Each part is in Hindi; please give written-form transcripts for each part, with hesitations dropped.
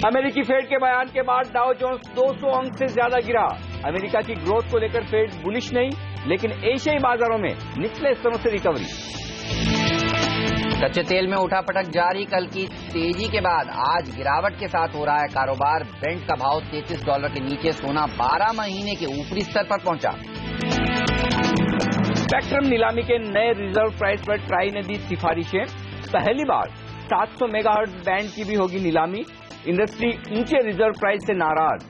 अमेरिकी फेड के बयान के बाद डाउ जोन्स 200 अंक से ज्यादा गिरा। अमेरिका की ग्रोथ को लेकर फेड बुलिश नहीं, लेकिन एशियाई बाजारों में निचले स्तरों से रिकवरी। कच्चे तेल में उठापटक जारी। कल की तेजी के बाद आज गिरावट के साथ हो रहा है कारोबार। ब्रेंट का भाव $33 के नीचे, सोना 12 महीने के ऊपरी स्तर पर पहुंचा। स्पेक्ट्रम नीलामी के नए रिजर्व प्राइस पर ट्राई ने दी सिफारिशें। पहली बार 700 मेगाहर्ट्ज बैंड की भी होगी नीलामी। इंडस्ट्री ऊंचे रिजर्व प्राइस से नाराज।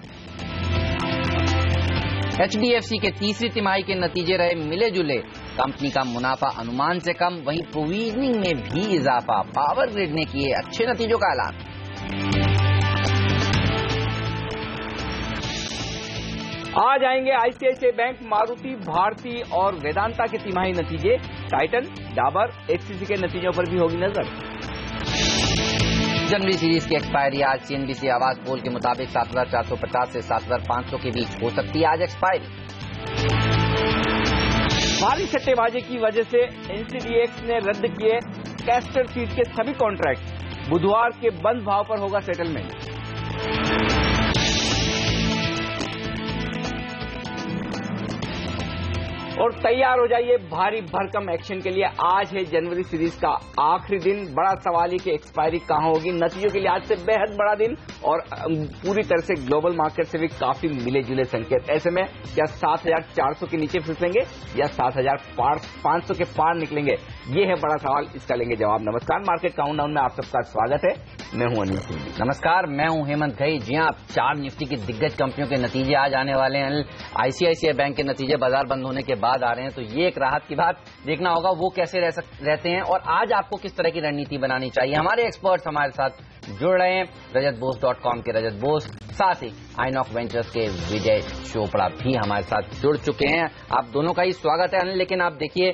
HDFC के तीसरी तिमाही के नतीजे रहे मिले जुले। कंपनी का मुनाफा अनुमान से कम, वहीं प्रोविजनिंग में भी इजाफा। पावर ग्रिड ने किए अच्छे नतीजों का ऐलान। आज आएंगे ICICI बैंक, मारुति, भारती और वेदांता के तिमाही नतीजे। टाइटन, डाबर, HCC के नतीजों पर भी होगी नजर। जनवरी सीरीज की एक्सपायरी आज। CNBC आवाज पोल के मुताबिक 7,450 से 7,500 के बीच हो सकती है आज एक्सपायरी। भारी सट्टेबाजी की वजह से NCDEX ने रद्द किए कैस्टर सीड के सभी कॉन्ट्रैक्ट। बुधवार के बंद भाव पर होगा सेटलमेंट। और तैयार हो जाइए भारी भरकम एक्शन के लिए। आज है जनवरी सीरीज का आखिरी दिन। बड़ा सवाल है कि एक्सपायरी कहां होगी। नतीजों के लिए आज से बेहद बड़ा दिन और पूरी तरह से ग्लोबल मार्केट से भी काफी मिले जुले संकेत। ऐसे में क्या 7,400 के नीचे फिसलेंगे या 7,500 के पार निकलेंगे, ये है बड़ा सवाल। इसका लेंगे जवाब। नमस्कार, मार्केट काउंटडाउन में आप सबका स्वागत है। मैं हूं अनिल सिंह। नमस्कार, मैं हूं हेमंत घई। जी हां, 4 निफ्टी की दिग्गज कंपनियों के नतीजे आज आने वाले हैं। ICICI बैंक के नतीजे बाजार बंद होने के बाद आ रहे हैं, तो ये एक राहत की बात। देखना होगा वो कैसे रहते हैं और आज आपको किस तरह की रणनीति बनानी चाहिए। हमारे एक्सपर्ट्स हमारे साथ जुड़ रहे हैं। रजतबोस.com के रजत बोस, साथ ही आइनॉक वेंचर्स के विजय चोपड़ा भी हमारे साथ जुड़ चुके हैं। आप दोनों का ही स्वागत है अनिल। लेकिन आप देखिए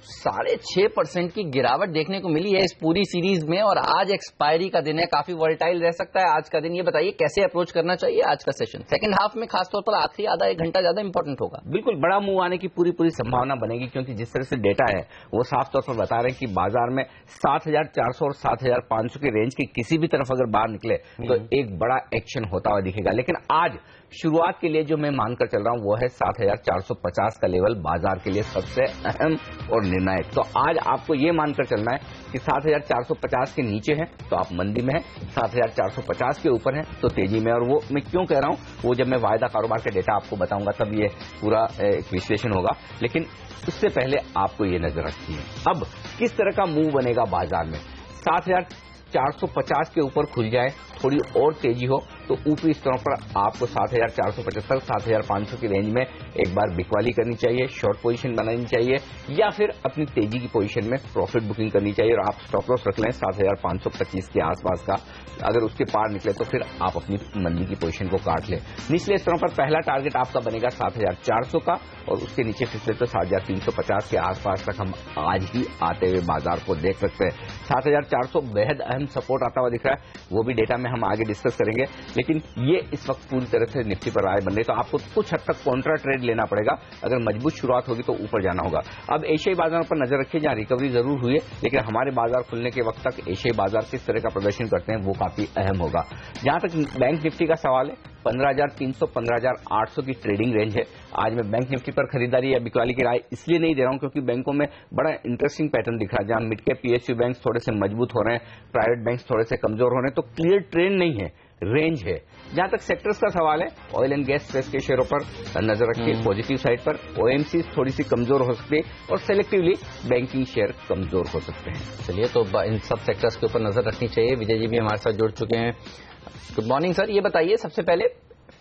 6.5% की गिरावट देखने को मिली है इस पूरी सीरीज में और आज एक्सपायरी का दिन है। काफी वोलेटाइल रह सकता है आज का दिन। ये बताइए कैसे अप्रोच करना चाहिए आज का सेशन। सेकंड हाफ में खासतौर पर आखिरी आधा एक घंटा ज्यादा इंपॉर्टेंट होगा। बिल्कुल बड़ा मूव आने की पूरी संभावना बनेगी, क्योंकि जिस तरह से डेटा है वो साफ तौर पर बता रहे हैं कि बाजार में 7,400 और 7,500 की रेंज की किसी भी तरफ अगर बाहर निकले तो एक बड़ा एक्शन होता हुआ दिखेगा। लेकिन आज शुरुआत के लिए जो मैं मानकर चल रहा हूं वो है 7,450 का लेवल बाजार के लिए सबसे अहम और निर्णायक। तो आज आपको ये मानकर चलना है कि 7,450 के नीचे है तो आप मंदी में है, 7,450 के ऊपर है तो तेजी में। और वो मैं क्यों कह रहा हूं, वो जब मैं वायदा कारोबार के डेटा आपको बताऊंगा तब ये पूरा एक विश्लेषण होगा। लेकिन उससे पहले आपको ये नजर रखनी है अब किस तरह का मूव बनेगा बाजार में। 7,450 के ऊपर खुल जाए, थोड़ी और तेजी हो तो ऊपरी स्तरों पर आपको 7,475 7,500 की रेंज में एक बार बिकवाली करनी चाहिए, शॉर्ट पोजीशन बनानी चाहिए या फिर अपनी तेजी की पोजीशन में प्रॉफिट बुकिंग करनी चाहिए। और आप स्टॉप लॉस रख लें 7,525 के आसपास का। अगर उसके पार निकले तो फिर आप अपनी मंदी की पोजीशन को काट लें। निचले स्तरों पर पहला टारगेट आपका बनेगा 7,400 का और उसके नीचे फिसले तो 7,350 के आसपास तक हम आज ही आते हुए बाजार को देख सकते हैं। 7,400 बेहद अहम सपोर्ट आता हुआ दिख रहा है, वो भी डेटा में हम आगे डिस्कस करेंगे। लेकिन ये इस वक्त पूरी तरह से निफ्टी पर राय बन रही है, तो आपको कुछ हद तक कॉन्ट्रा ट्रेड लेना पड़ेगा। अगर मजबूत शुरुआत होगी तो ऊपर जाना होगा। अब एशियाई बाजारों पर नजर रखिए, जहां रिकवरी जरूर हुई है, लेकिन हमारे बाजार खुलने के वक्त तक एशियाई बाजार किस तरह का प्रदर्शन करते हैं वो काफी अहम होगा। जहां तक बैंक निफ्टी का सवाल है, 15,300 15,800 की ट्रेडिंग रेंज है। आज मैं बैंक निफ्टी पर खरीदारी या बिकवाली की राय इसलिए नहीं दे रहा हूं क्योंकि बैंकों में बड़ा इंटरेस्टिंग पैटर्न दिख रहा है। जहां मिड कैप PSU बैंक थोड़े से मजबूत हो रहे हैं, प्राइवेट बैंक थोड़े से कमजोर हो रहे हैं, तो क्लियर ट्रेंड नहीं है, रेंज है। जहां तक सेक्टर्स का सवाल है, ऑयल एंड गैस स्पेस के शेयरों पर नजर रखिए पॉजिटिव साइड पर। OMC थोड़ी सी कमजोर हो सकती है और सेलेक्टिवली बैंकिंग शेयर कमजोर हो सकते हैं। चलिए, तो इन सब सेक्टर्स के ऊपर नजर रखनी चाहिए। विजय जी भी हमारे साथ जुड़ चुके हैं। Good morning sir. ये बताइए सबसे पहले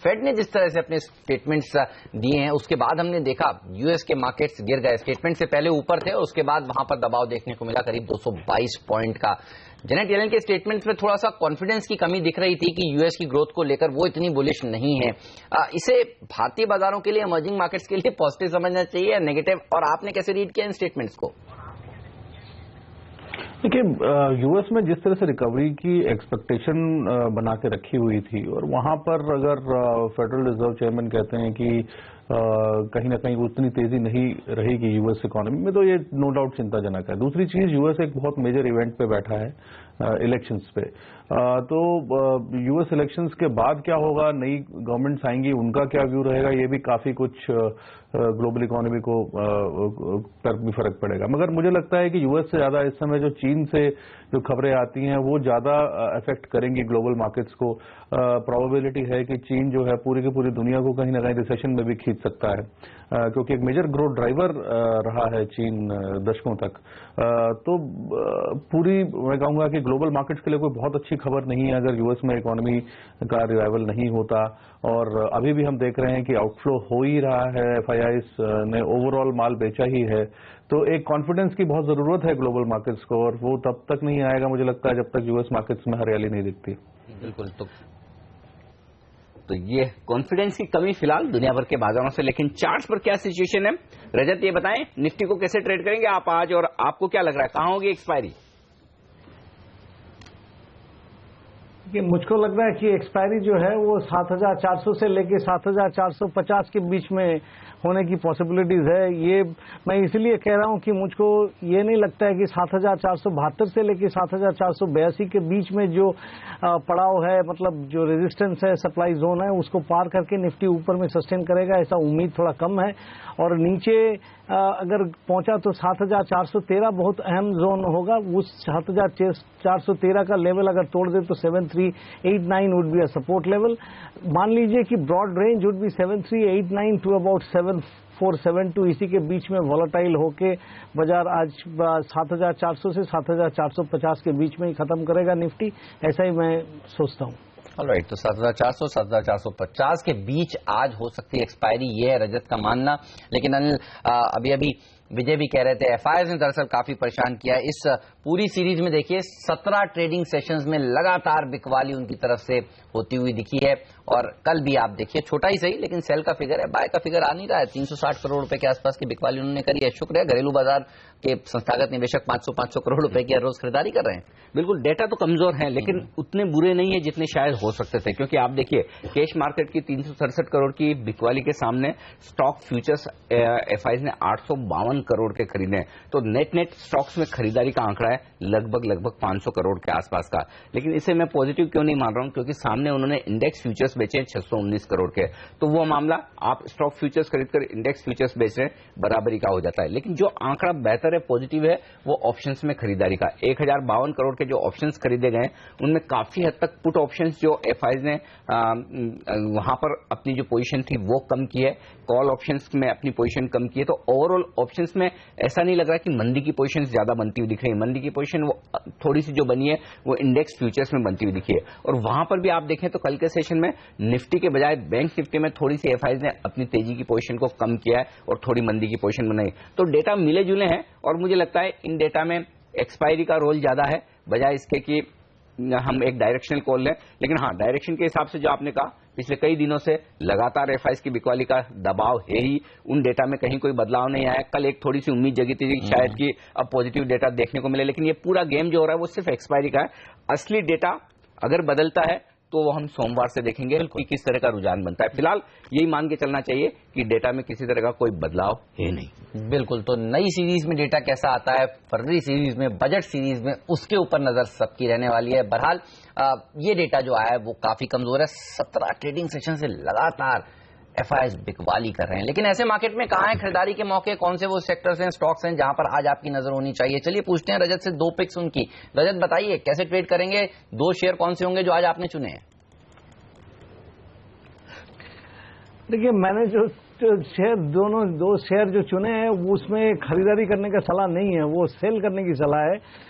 फेड ने जिस तरह से अपने स्टेटमेंट्स दिए हैं उसके बाद हमने देखा यूएस के मार्केट्स गिर गए। स्टेटमेंट से पहले ऊपर थे और उसके बाद वहां पर दबाव देखने को मिला करीब 222 पॉइंट का। जेनेट येलन के स्टेटमेंट्स में थोड़ा सा कॉन्फिडेंस की कमी दिख रही थी कि यूएस की ग्रोथ को लेकर वो इतनी बुलिश नहीं है। इसे भारतीय बाजारों के लिए, इमर्जिंग मार्केट्स के लिए पॉजिटिव समझना चाहिए या नेगेटिव, और आपने कैसे रीड किया इन स्टेटमेंट्स को? देखिए, यूएस में जिस तरह से रिकवरी की एक्सपेक्टेशन बना के रखी हुई थी और वहां पर अगर फेडरल रिजर्व चेयरमैन कहते हैं कि कहीं ना कहीं उतनी तेजी नहीं रहेगी यूएस इकोनॉमी में, तो ये नो डाउट चिंताजनक है। दूसरी चीज, यूएस एक बहुत मेजर इवेंट पे बैठा है, इलेक्शंस पे। तो यूएस इलेक्शंस के बाद क्या होगा, नई गवर्नमेंट्स आएंगी, उनका क्या व्यू रहेगा, ये भी काफी कुछ ग्लोबल इकोनॉमी को पर भी फर्क पड़ेगा। मगर मुझे लगता है कि यूएस से ज्यादा इस समय जो चीन से जो खबरें आती हैं वो ज्यादा अफेक्ट करेंगी ग्लोबल मार्केट्स को। प्रोबेबिलिटी है कि चीन जो है पूरी की पूरी दुनिया को कहीं ना कहीं रिसेशन में भी खींच सकता है, क्योंकि एक मेजर ग्रोथ ड्राइवर रहा है चीन दशकों तक। तो पूरी मैं कहूंगा कि ग्लोबल मार्केट्स के लिए कोई बहुत अच्छी खबर नहीं है अगर यूएस में इकोनॉमी का रिवाइवल नहीं होता। और अभी भी हम देख रहे हैं कि आउटफ्लो हो ही रहा है, एफआईआईस ने ओवरऑल माल बेचा ही है। तो एक कॉन्फिडेंस की बहुत जरूरत है ग्लोबल मार्केट्स को, और वो तब तक नहीं आएगा मुझे लगता है जब तक यूएस मार्केट्स में हरियाली नहीं दिखती। बिल्कुल। तो ये कॉन्फिडेंस की कमी फिलहाल दुनिया भर के बाजारों से, लेकिन चार्ट्स पर क्या सिचुएशन है रजत, ये बताएं, निफ्टी को कैसे ट्रेड करेंगे आप आज, और आपको क्या लग रहा है कहां होगी एक्सपायरी? कि मुझको लग रहा है कि एक्सपायरी जो है वो 7,400 से लेके 7,450 के बीच में होने की पॉसिबिलिटीज है। ये मैं इसलिए कह रहा हूं कि मुझको ये नहीं लगता है कि 7,472 से लेके 7,482 के बीच में जो पड़ाव है, मतलब जो रेजिस्टेंस है, सप्लाई जोन है, उसको पार करके निफ्टी ऊपर में सस्टेन करेगा, ऐसा उम्मीद थोड़ा कम है। और नीचे अगर पहुंचा तो 7,413 बहुत अहम जोन होगा। उस 7,413 का लेवल अगर तोड़ दे तो 7,389 would be a support level. मान लीजिए कि broad range would be 7,389 to about 7,472, इसी के बीच में वॉलेटाइल होके बाजार आज 7,400 से 7,450 के बीच में ही खत्म करेगा निफ्टी, ऐसा ही मैं सोचता हूं। ऑलराइट, तो 7,400 7,450 के बीच आज हो सकती है एक्सपायरी, ये है रजत का मानना। लेकिन अनिल, अभी विजय भी कह रहे थे एफआईआईस ने दरअसल काफी परेशान किया है इस पूरी सीरीज में। देखिए 17 ट्रेडिंग सेशंस में लगातार बिकवाली उनकी तरफ से होती हुई दिखी है, और कल भी आप देखिए, छोटा ही सही लेकिन सेल का फिगर है, बाय का फिगर आ नहीं रहा है। 360 करोड़ रुपए के आसपास की बिकवाली उन्होंने करी है। शुक्र है घरेलू बाजार के संस्थागत निवेशक 500 करोड़ रुपए की हर रोज खरीदारी कर रहे हैं। बिल्कुल, डेटा तो कमजोर है लेकिन उतने बुरे नहीं है जितने शायद हो सकते थे, क्योंकि आप देखिए कैश मार्केट की 367 करोड़ की बिकवाली के सामने स्टॉक फ्यूचर्स एफआईआईस ने 852 करोड़ के खरीदे हैं। तो नेट स्टॉक्स में खरीदारी का आंकड़ा है लगभग 500 करोड़ के आसपास का। लेकिन इसे मैं पॉजिटिव क्यों नहीं मान रहा हूं, क्योंकि सामने उन्होंने इंडेक्स फ्यूचर्स बेचे 619 करोड़ के। तो वो मामला, आप स्टॉक फ्यूचर्स खरीदकर इंडेक्स फ्यूचर्स बेच रहे हैं, बराबरी का हो जाता है। लेकिन जो आंकड़ा बेहतर है, पॉजिटिव है, वो ऑप्शंस में खरीदारी का 1052 करोड़ के जो ऑप्शंस खरीदे गए उनमें काफी हद तक पुट ऑप्शंस जो एफआईआईस ने वहां पर अपनी जो पोजीशन थी वो कम की है, कॉल ऑप्शंस में अपनी पोजीशन कम की है। तो ओवरऑल ऑप्शंस में ऐसा नहीं लग रहा कि मंदी की पोजीशन ज्यादा बनती हुई दिख रही है। मंदी की पोजीशन वो थोड़ी सी जो बनी है वो इंडेक्स फ्यूचर्स में बनती हुई दिखी है। और वहां पर भी आप देखें तो कल के सेशन में निफ्टी के बजाय बैंक निफ्टी में थोड़ी सी एफआईआईस ने अपनी तेजी की पोजीशन को कम किया है और थोड़ी मंदी की पोजीशन बनाई। तो डेटा मिले जुले हैं, और मुझे लगता है इन डेटा में एक्सपायरी का रोल ज्यादा है बजाय इसके कि हम एक डायरेक्शनल कॉल लें। लेकिन हाँ, डायरेक्शन के हिसाब से जो आपने कहा, पिछले कई दिनों से लगातार एफआईआईस की बिकवाली का दबाव है ही, उन डेटा में कहीं कोई बदलाव नहीं आया। कल एक थोड़ी सी उम्मीद जगी थी शायद कि अब पॉजिटिव डेटा देखने को मिले, लेकिन ये पूरा गेम जो हो रहा है वो सिर्फ एक्सपायरी का है। असली डेटा अगर बदलता है तो वो हम सोमवार से देखेंगे कि किस तरह का रुझान बनता है। फिलहाल यही मान के चलना चाहिए कि डेटा में किसी तरह का कोई बदलाव है नहीं। बिल्कुल, तो नई सीरीज में डेटा कैसा आता है, फरवरी सीरीज में, बजट सीरीज में, उसके ऊपर नजर सबकी रहने वाली है। बहरहाल ये डेटा जो आया है वो काफी कमजोर है। 17 ट्रेडिंग सेशन से लगातार एफआईआईस बिकवाली कर रहे हैं। लेकिन ऐसे मार्केट में कहां है खरीदारी के मौके, कौन से वो सेक्टर्स हैं, स्टॉक्स हैं जहां पर आज आपकी नजर होनी चाहिए? चलिए पूछते हैं रजत से 2 पिक्स उनकी। रजत बताइए कैसे ट्रेड करेंगे, 2 शेयर कौन से होंगे जो आज आपने चुने हैं? देखिए, मैंने जो शेयर दो शेयर जो चुने हैं उसमें खरीदारी करने का सलाह नहीं है, वो सेल करने की सलाह है।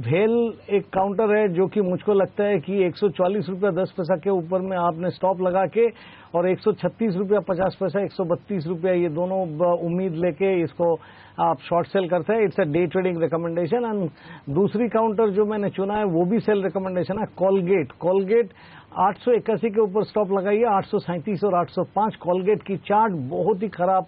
भेल एक काउंटर है जो कि मुझको लगता है कि 140 रुपया 10 पैसा के ऊपर में आपने स्टॉप लगा के, और 136 रुपया 50 पैसा, 132 रुपया, ये दोनों उम्मीद लेके इसको आप शॉर्ट सेल करते हैं। It's a day trading recommendation. And दूसरी काउंटर जो मैंने चुना है वो भी सेल रिकमेंडेशन है, कोलगेट 881 के ऊपर स्टॉप लगाइए, 837 और 805। कोलगेट की चार्ट बहुत ही खराब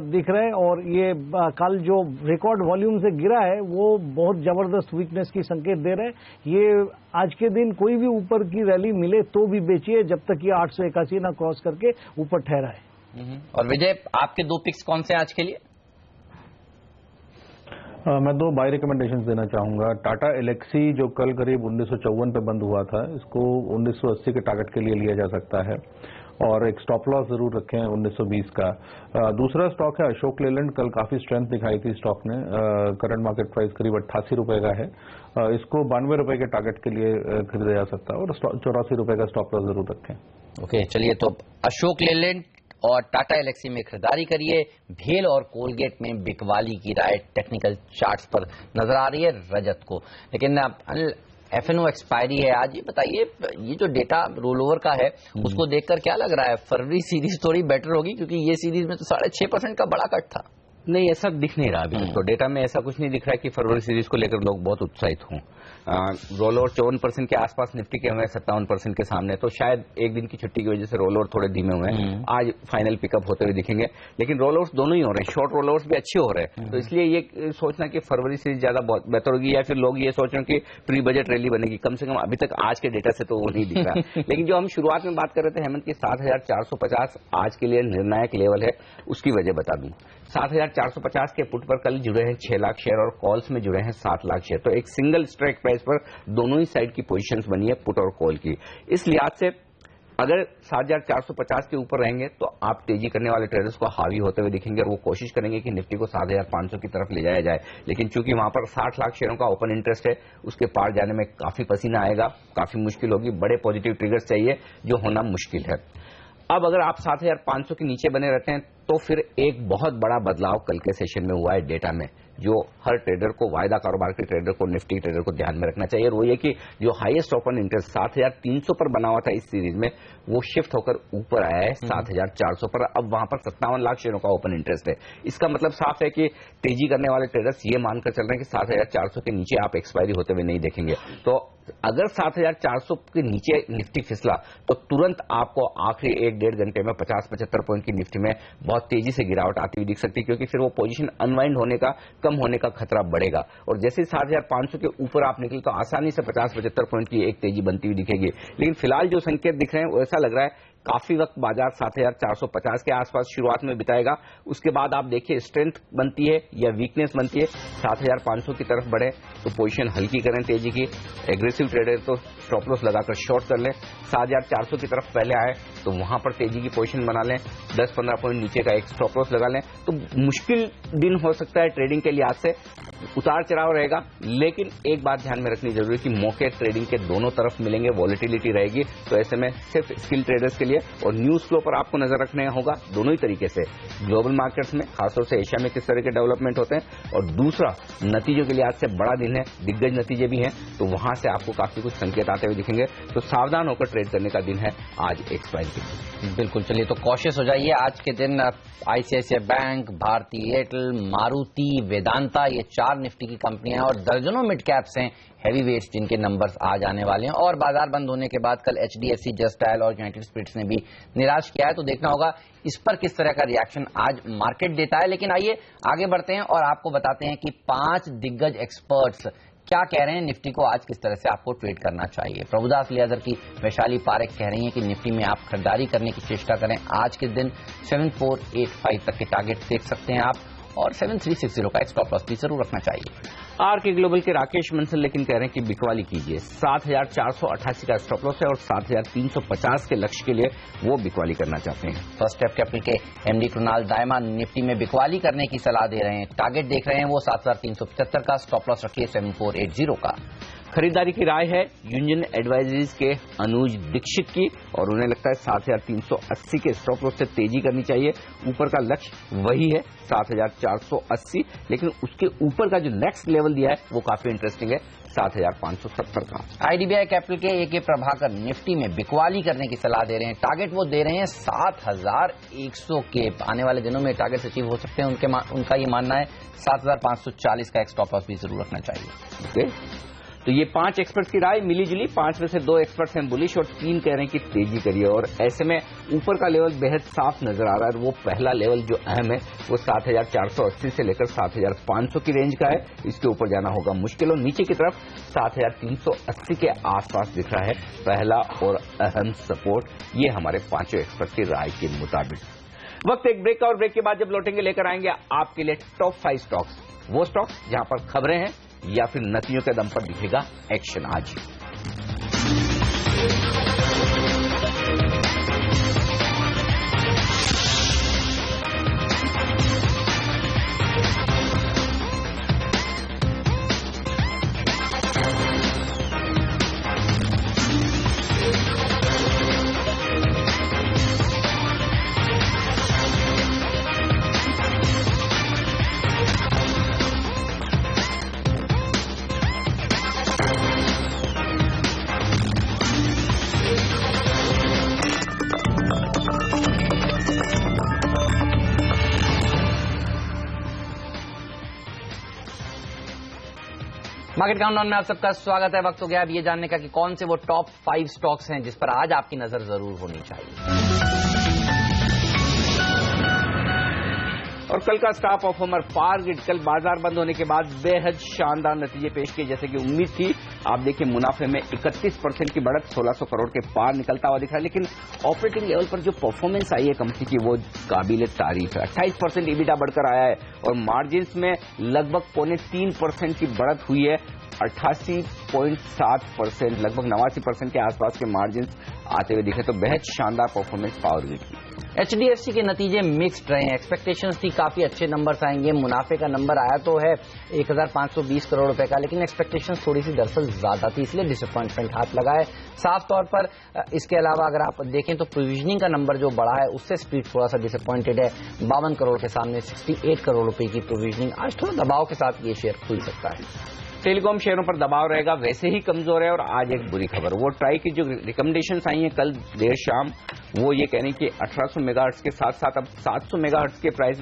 दिख रहा है, और ये कल जो रिकॉर्ड वॉल्यूम से गिरा है वो बहुत जबरदस्त वीकनेस की संकेत दे रहे हैं। ये आज के दिन कोई भी ऊपर की रैली मिले तो भी बेचिए जब तक ये 881 ना क्रॉस करके ऊपर ठहरा है। और विजय, आपके 2 पिक्स कौन से आज के लिए? मैं 2 बाय रिकमेंडेशन देना चाहूंगा। टाटा एलेक्सी जो कल करीब 1954 पे बंद हुआ था, इसको 1980 के टारगेट के लिए लिया जा सकता है और एक स्टॉप लॉस जरूर रखें 1920 का। दूसरा स्टॉक है अशोक लेलैंड। कल काफी स्ट्रेंथ दिखाई थी स्टॉक ने, करंट मार्केट प्राइस करीब 88 रुपए का है। इसको 92 रुपए के टारगेट के लिए खरीदा जा सकता है और 84 रुपए का स्टॉप लॉस जरूर रखें। ओके, चलिए, तो अशोक लेलैंड और टाटा एलेक्सी में खरीदारी करिए। भेल और कोलगेट में बिकवाली की राय टेक्निकल चार्ट्स पर नजर आ रही है रजत को। लेकिन एफएनओ एक्सपायरी है आज। ये बताइए, ये जो डेटा रोल ओवर का है उसको देखकर क्या लग रहा है? फरवरी सीरीज थोड़ी बेटर होगी, क्योंकि ये सीरीज में तो 6.5% का बड़ा कट था। नहीं, ऐसा दिख नहीं रहा अभी तक। तो डेटा में ऐसा कुछ नहीं दिख रहा है कि फरवरी सीरीज को लेकर लोग बहुत उत्साहित हों। रोल ओवर 54% के आसपास निफ्टी के हुए 57% के सामने, तो शायद एक दिन की छुट्टी की वजह से रोल ओवर थोड़े धीमे हुए हैं। आज फाइनल पिकअप होते हुए दिखेंगे, लेकिन रोल ओवर्स दोनों ही हो रहे हैं, शॉर्ट रोल ओवर्स भी अच्छे हो रहे हैं। तो इसलिए ये सोचना कि फरवरी सीरीज ज्यादा बेहतर होगी, या फिर लोग ये सोच रहे हैं कि प्री बजट रैली बनेगी, कम से कम अभी तक आज के डेटा से तो वो नहीं दिख रहा। लेकिन जो हम शुरुआत में बात कर रहे थे हेमंत की 7450 आज के लिए निर्णायक लेवल है, उसकी वजह बता दूं। 7450 के पुट पर कल जुड़े हैं 6 लाख शेयर और कॉल्स में जुड़े हैं 7 लाख शेयर। तो एक सिंगल स्ट्राइक प्राइस पर दोनों ही साइड की पोजीशंस बनी है पुट और कॉल की। इस लिहाज से अगर 7450 के ऊपर रहेंगे तो आप तेजी करने वाले ट्रेडर्स को हावी होते हुए दिखेंगे और वो कोशिश करेंगे कि निफ्टी को 7500 की तरफ ले जाया जाए। लेकिन चूंकि वहां पर 60 लाख शेयरों का ओपन इंटरेस्ट है, उसके पार जाने में काफी पसीना आएगा, काफी मुश्किल होगी। बड़े पॉजिटिव ट्रिगर्स चाहिए, जो होना मुश्किल है। अब अगर आप 7500 के नीचे बने रहते हैं तो फिर एक बहुत बड़ा बदलाव कल के सेशन में हुआ है डेटा में, जो हर ट्रेडर को, वायदा कारोबार के ट्रेडर को, निफ्टी ट्रेडर को ध्यान में रखना चाहिए। और वो ये कि जो हाईएस्ट ओपन इंटरेस्ट 7300 पर बना हुआ था इस सीरीज में, वो शिफ्ट होकर ऊपर आया है 7400 पर। अब वहां पर 57 लाख शेयरों का ओपन इंटरेस्ट है। इसका मतलब साफ है कि तेजी करने वाले ट्रेडर्स ये मानकर चल रहे हैं कि 7400 के नीचे आप एक्सपायरी होते हुए नहीं देखेंगे। तो अगर 7400 के नीचे निफ्टी फिसला तो तुरंत आपको आखिरी 1-1.5 घंटे में 50-75 पॉइंट की निफ्टी में बहुत तेजी से गिरावट आती हुई दिख सकती है, क्योंकि फिर वो पोजीशन अनवाइंड होने का, कम होने का खतरा बढ़ेगा। और जैसे 7500 के ऊपर आप निकले तो आसानी से 50-75 पॉइंट की एक तेजी बनती हुई दिखेगी। लेकिन फिलहाल जो संकेत दिख रहे हैं वो ऐसा लग रहा है काफी वक्त बाजार 7450 के आसपास शुरुआत में बिताएगा। उसके बाद आप देखिए स्ट्रेंथ बनती है या वीकनेस बनती है, 7500 की तरफ बढ़े तो पोजीशन हल्की करें तेजी की। एग्रेसिव ट्रेडर तो स्टॉप लॉस लगाकर शॉर्ट कर लें। 7400 की तरफ पहले आए तो वहां पर तेजी की पोजीशन बना लें, 10-15 पॉइंट नीचे का एक स्टॉप लॉस लगा लें। तो मुश्किल दिन हो सकता है ट्रेडिंग के लिहाज से, उतार चढ़ाव रहेगा। लेकिन एक बात ध्यान में रखनी जरूरी है कि मौके ट्रेडिंग के दोनों तरफ मिलेंगे, वॉलेटिलिटी रहेगी। तो ऐसे में सिर्फ स्किल ट्रेडर्स के लिए और न्यूज फ्लो पर आपको नजर रखना होगा दोनों ही तरीके से। ग्लोबल मार्केट्स में, खासतौर से एशिया में किस तरह के डेवलपमेंट होते हैं, और दूसरा नतीजों के लिहाज से बड़ा दिन है, दिग्गज नतीजे भी हैं, तो वहां से आपको काफी कुछ संकेत आते हुए दिखेंगे। तो सावधान होकर ट्रेड करने का दिन है आज एक्सपायरी। बिल्कुल, चलिए, तो कॉशियस हो जाइए। आज के दिन ICICI Bank, Bharti Airtel, Maruti, Vedanta, ये 4 निफ्टी की कंपनियां हैं और दर्जनों मिड कैप्स हैं, हैवी वेट्स, जिनके नंबर्स आज आने वाले हैं। और बाजार बंद होने के बाद कल एचडीएफसी, जस्ट डायल और यूनाइटेड स्पिरिट्स ने भी निराश किया है। तो देखना होगा इस पर किस तरह का रिएक्शन आज मार्केट देता है। लेकिन आइए आगे बढ़ते हैं और आपको बताते हैं कि 5 दिग्गज एक्सपर्ट्स क्या कह रहे हैं निफ्टी को आज किस तरह से आपको ट्रेड करना चाहिए। प्रभुदास लियाजर की वैशाली पारेख कह रही हैं कि निफ्टी में आप खरीदारी करने की चेष्टा करें। आज के दिन 7485 तक के टारगेट देख सकते हैं आप, और 7360 का स्टॉप लॉस भी जरूर रखना चाहिए। आर के ग्लोबल के राकेश मंसल लेकिन कह रहे हैं कि बिकवाली कीजिए। 7488 का स्टॉप लॉस है और 7350 के लक्ष्य के लिए वो बिकवाली करना चाहते हैं। फर्स्ट स्टेप कैपिटल के एमडी कृणाल दायमा निफ्टी में बिकवाली करने की सलाह दे रहे हैं। टारगेट देख रहे हैं वो 7375 का, स्टॉप लॉस रखिए 7480 का। खरीदारी की राय है यूनियन एडवाइजरीज के अनुज दीक्षित की, और उन्हें लगता है 7380 के स्टॉप लॉस से तेजी करनी चाहिए। ऊपर का लक्ष्य वही है 7480, लेकिन उसके ऊपर का जो नेक्स्ट लेवल दिया है वो काफी इंटरेस्टिंग है, 7570 का। आईडीबीआई कैपिटल के एके प्रभाकर निफ्टी में बिकवाली करने की सलाह दे रहे हैं। टारगेट वो दे रहे हैं 7100 के। आने वाले दिनों में टारगेट अचीव हो सकते हैं, उनका ये मानना है। 7540 का एक स्टॉप लॉस भी जरूर रखना चाहिए। ओके, तो ये 5 एक्सपर्ट्स की राय मिली जुली। 5 में से 2 एक्सपर्ट्स हैं बुलिश और 3 कह रहे हैं कि तेजी करिए। और ऐसे में ऊपर का लेवल बेहद साफ नजर आ रहा है। वो पहला लेवल जो अहम है वो 7480 से लेकर 7500 की रेंज का है। इसके ऊपर जाना होगा मुश्किल, और नीचे की तरफ 7380 के आसपास दिख रहा है पहला और अहम सपोर्ट। ये हमारे 5 एक्सपर्ट की राय के मुताबिक। वक्त एक ब्रेक का, और ब्रेक के बाद जब लौटेंगे लेकर आएंगे आपके लिए टॉप 5 स्टॉक्स, वो स्टॉक्स जहां पर खबरें हैं या फिर नतीजों के दम पर दिखेगा एक्शन। आज मार्केट काउंटडाउन में आप सबका स्वागत है। वक्त हो गया अब ये जानने का कि कौन से वो टॉप 5 स्टॉक्स हैं जिस पर आज आपकी नजर जरूर होनी चाहिए। और कल का स्टार परफॉर्मर पावरग्रिड कल बाजार बंद होने के बाद बेहद शानदार नतीजे पेश किए जैसे कि उम्मीद थी। आप देखिए मुनाफे में 31% की बढ़त 1600 करोड़ के पार निकलता हुआ दिख रहा है, लेकिन ऑपरेटिंग लेवल पर जो परफॉर्मेंस आई है कंपनी की वो काबिल तारीफ है। 28% ईबिटा बढ़कर आया है और मार्जिन्स में लगभग 3.25% की बढ़त हुई है। 88.7%, लगभग 89% के आसपास के मार्जिन आते हुए दिखे, तो बेहद शानदार परफॉर्मेंस पावरग्रिड की। एचडीएफसी के नतीजे मिक्स्ड रहे हैं। एक्सपेक्टेशंस थी काफी अच्छे नंबर्स आएंगे, मुनाफे का नंबर आया तो है 1520 करोड़ रुपए का, लेकिन एक्सपेक्टेशंस थोड़ी सी दरअसल ज्यादा थी, इसलिए डिसअपॉइंटमेंट हाथ लगा है साफ तौर पर। इसके अलावा अगर आप देखें तो प्रोविजनिंग का नंबर जो बढ़ा है उससे स्ट्रीट थोड़ा सा डिसअपॉइंटेड है। 52 करोड़ के सामने 68 करोड़ रुपए की प्रोविजनिंग, आज थोड़ा दबाव के साथ ये शेयर खुल सकता है। टेलीकॉम शेयरों पर दबाव रहेगा, वैसे ही कमजोर है। और आज एक बुरी खबर, वो ट्राई की जो रिकमेंडेशंस आई हैं कल देर शाम, वो ये कह रही कि 1800 मेगाहर्ट्ज के साथ साथ अब 700 मेगाहर्ट्ज के प्राइस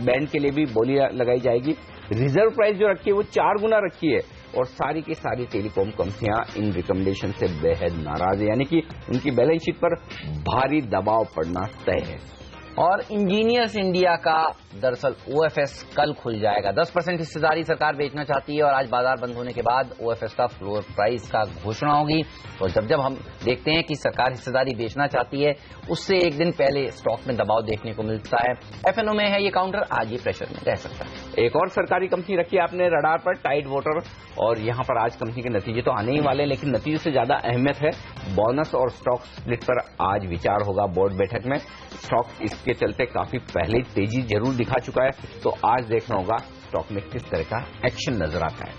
बैंड के लिए भी बोली लगाई जाएगी। रिजर्व प्राइस जो रखी है वो 4 गुना रखी है, और सारी की सारी टेलीकॉम कंपनियां इन रिकमेंडेशन से बेहद नाराज है, यानी कि उनकी बैलेंस शीट पर भारी दबाव पड़ना तय है। और इंजीनियर्स इंडिया का दरअसल ओएफएस कल खुल जाएगा। 10% हिस्सेदारी सरकार बेचना चाहती है और आज बाजार बंद होने के बाद ओएफएस का फ्लोर प्राइस का घोषणा होगी। तो जब हम देखते हैं कि सरकार हिस्सेदारी बेचना चाहती है, उससे एक दिन पहले स्टॉक में दबाव देखने को मिलता है। एफएनओ में है ये काउंटर, आज ये प्रेशर में रह सकता है। एक और सरकारी कंपनी रखी है आपने रडार पर, टाइड वाटर, और यहां पर आज कंपनी के नतीजे तो आने ही वाले हैं, लेकिन नतीजे से ज्यादा अहमियत है बोनस और स्टॉक स्प्लिट पर आज विचार होगा बोर्ड बैठक में। स्टॉक इसके चलते काफी पहले तेजी जरूर दिखा चुका है, तो आज देखना होगा स्टॉक में किस तरह का एक्शन नजर आता है।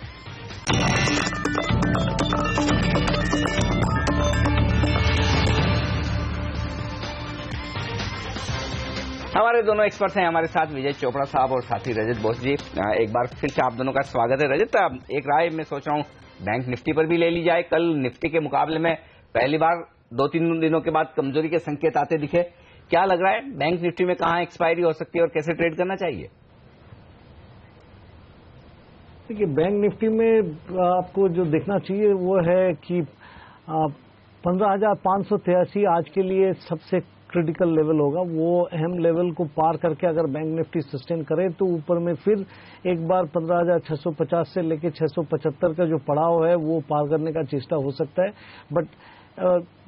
हमारे दोनों एक्सपर्ट्स हैं हमारे साथ, विजय चोपड़ा साहब और साथी रजत बोस जी। एक बार फिर से आप दोनों का स्वागत है। रजत, एक राय मैं सोच रहा हूं बैंक निफ्टी पर भी ले ली जाए। कल निफ्टी के मुकाबले में पहली बार 2-3 दिनों के बाद कमजोरी के संकेत आते दिखे। क्या लग रहा है बैंक निफ्टी में कहां एक्सपायरी हो सकती है और कैसे ट्रेड करना चाहिए? देखिए, बैंक निफ्टी में आपको जो देखना चाहिए वो है कि 15,583 आज के लिए सबसे क्रिटिकल लेवल होगा। वो अहम लेवल को पार करके अगर बैंक निफ्टी सस्टेन करे तो ऊपर में फिर एक बार 15,650 से लेके 675 का जो पड़ाव है वो पार करने का चेष्टा हो सकता है। बट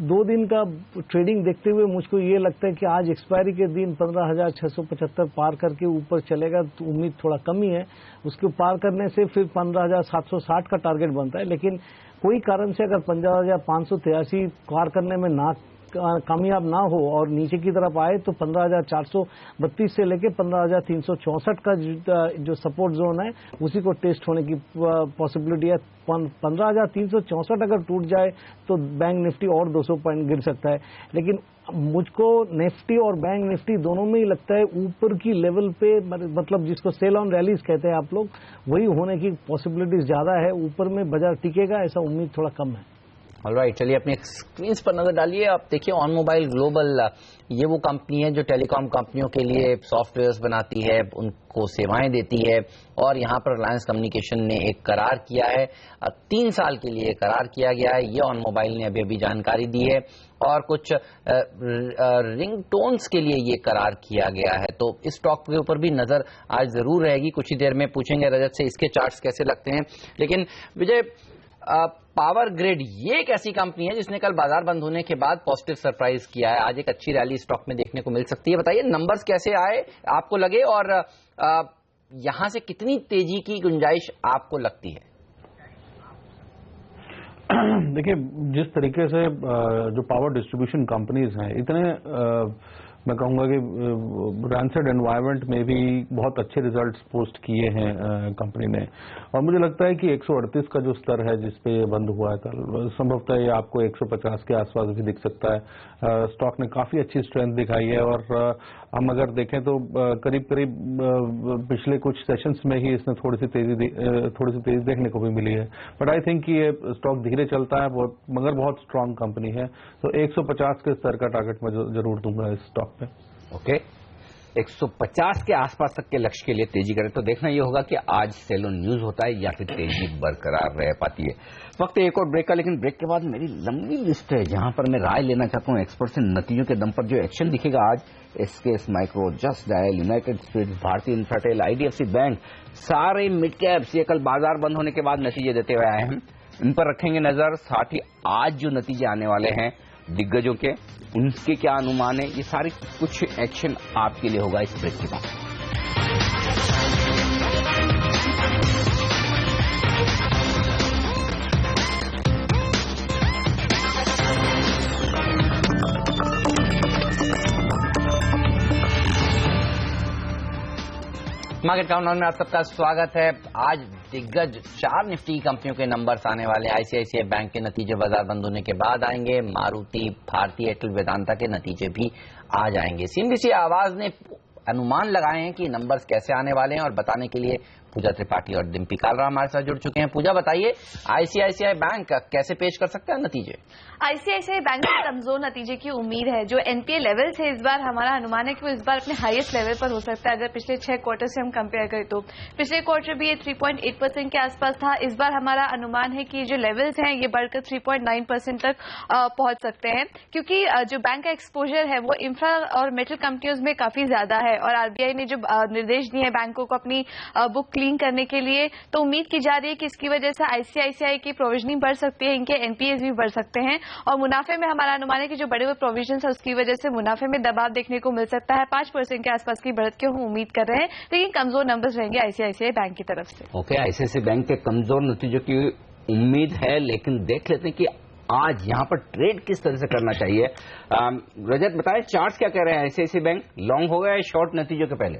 2 दिन का ट्रेडिंग देखते हुए मुझको ये लगता है कि आज एक्सपायरी के दिन 15,675 पार करके ऊपर चलेगा, तो उम्मीद थोड़ा कम ही है। उसको पार करने से फिर 15,760 का टारगेट बनता है, लेकिन कोई कारण से अगर 15,583 पार करने में कामयाब ना हो और नीचे की तरफ आए तो 15,432 से लेके 15,364 का जो सपोर्ट जोन है उसी को टेस्ट होने की पॉसिबिलिटी है। 15,364 अगर टूट जाए तो बैंक निफ्टी और 200 पॉइंट गिर सकता है। लेकिन मुझको निफ्टी और बैंक निफ्टी दोनों में ही लगता है ऊपर की लेवल पे, मतलब जिसको सेल ऑन रैलीज कहते हैं आप लोग, वही होने की पॉसिबिलिटीज ज्यादा है। ऊपर में बाजार टिकेगा ऐसा उम्मीद थोड़ा कम है। ऑलराइट, चलिए अपने स्क्रीन पर नजर डालिए। आप देखिए ऑन मोबाइल ग्लोबल, ये वो कंपनी है जो टेलीकॉम कंपनियों के लिए सॉफ्टवेयर्स बनाती है, उनको सेवाएं देती है, और यहाँ पर रिलायंस कम्युनिकेशन ने एक करार किया है, 3 साल के लिए करार किया गया है। ये ऑन मोबाइल ने अभी जानकारी दी है, और कुछ रिंगटोन्स के लिए ये करार किया गया है। तो इस स्टॉक के ऊपर भी नजर आज जरूर रहेगी। कुछ ही देर में पूछेंगे रजत से इसके चार्ट्स कैसे लगते हैं। लेकिन विजय, पावर ग्रिड ये एक ऐसी कंपनी है जिसने कल बाजार बंद होने के बाद पॉजिटिव सरप्राइज किया है, आज एक अच्छी रैली स्टॉक में देखने को मिल सकती है। बताइए नंबर्स कैसे आए आपको लगे और यहां से कितनी तेजी की गुंजाइश आपको लगती है? देखिए, जिस तरीके से जो पावर डिस्ट्रीब्यूशन कंपनीज हैं, इतने मैं कहूंगा कि रैंसेड एनवायरनमेंट में भी बहुत अच्छे रिजल्ट्स पोस्ट किए हैं कंपनी ने, और मुझे लगता है कि 138 का जो स्तर है जिस पे ये बंद हुआ है कल, संभवतः ये आपको 150 के आसपास भी दिख सकता है। स्टॉक ने काफी अच्छी स्ट्रेंथ दिखाई है और हम अगर देखें तो करीब करीब पिछले कुछ सेशंस में ही इसने थोड़ी सी तेजी देखने को भी मिली है। बट आई थिंक कि ये स्टॉक धीरे चलता है मगर बहुत स्ट्रांग कंपनी है, तो 150 के स्तर का टारगेट मैं जरूर दूंगा इस स्टॉक पे। ओके, 150 के आसपास तक के लक्ष्य के लिए तेजी करें तो देखना यह होगा कि आज सेलो न्यूज होता है या फिर तेजी बरकरार रह पाती है। वक्त एक और ब्रेक का, लेकिन ब्रेक के बाद मेरी लंबी लिस्ट है जहां पर मैं राय लेना चाहता हूं एक्सपर्ट से। नतीजों के दम पर जो एक्शन दिखेगा आज, SKS Micro, Just Dial, United Spirits, Bharti Infratel, IDFC Bank, सारे मिड कैप्स ये कल बाजार बंद होने के बाद नतीजे देते हुए आए हैं। इन पर रखेंगे नजर, साथ ही आज जो नतीजे आने वाले हैं दिग्गजों के, उनके क्या अनुमान है, ये सारे कुछ एक्शन आपके लिए होगा इस ब्रेक के बाद। मार्केट काउंटडाउन में आप सबका स्वागत है। आज दिग्गज 4 निफ्टी कंपनियों के नंबर्स आने वाले। आईसीआईसीआई बैंक के नतीजे बाजार बंद होने के बाद आएंगे, मारुति, भारतीय एयरटेल, वेदांता के नतीजे भी आ जाएंगे। सीएनबीसी आवाज ने अनुमान लगाए हैं कि नंबर्स कैसे आने वाले हैं, और बताने के लिए पूजा त्रिपाठी और डिम्पी कालरा हमारे साथ जुड़ चुके हैं। पूजा, बताइए आईसीआईसीआई बैंक कैसे पेश कर सकता है नतीजे? आईसीआईसीआई बैंक के कमजोर नतीजे की उम्मीद है। जो एनपीए लेवल है इस बार हमारा अनुमान है कि वो इस बार अपने हाईएस्ट लेवल पर हो सकता है। अगर पिछले 6 क्वार्टर से हम कंपेयर करें तो पिछले क्वार्टर भी ये 3.8% के आसपास था। इस बार हमारा अनुमान है कि जो लेवल्स हैं ये बढ़कर 3.9% तक पहुंच सकते हैं, क्योंकि जो बैंक का एक्सपोजर है वो इंफ्रा और मेटल कंपनियों में काफी ज्यादा है, और आरबीआई ने जो निर्देश दिए हैं बैंकों को अपनी बुक क्लीन करने के लिए, तो उम्मीद की जा रही है कि इसकी वजह से आईसीआईसीआई की प्रोविजनिंग बढ़ सकती है, इनके एनपीएस भी बढ़ सकते हैं, और मुनाफे में हमारा अनुमान है कि जो बड़े हुए प्रोविजन है उसकी वजह से मुनाफे में दबाव देखने को मिल सकता है। 5% के आसपास की बढ़त की हम उम्मीद कर रहे हैं, लेकिन कमजोर नंबर्स रहेंगे आईसीआईसीआई बैंक की तरफ से। ओके, आईसीआईसीआई बैंक के कमजोर नतीजों की उम्मीद है, लेकिन देख लेते हैं कि आज यहां पर ट्रेड किस तरह से करना चाहिए। रजत बताएं, चार्ट्स क्या कह रहे हैं? आईसीआईसीआई बैंक लॉन्ग हो गया है शॉर्ट नतीजों के पहले?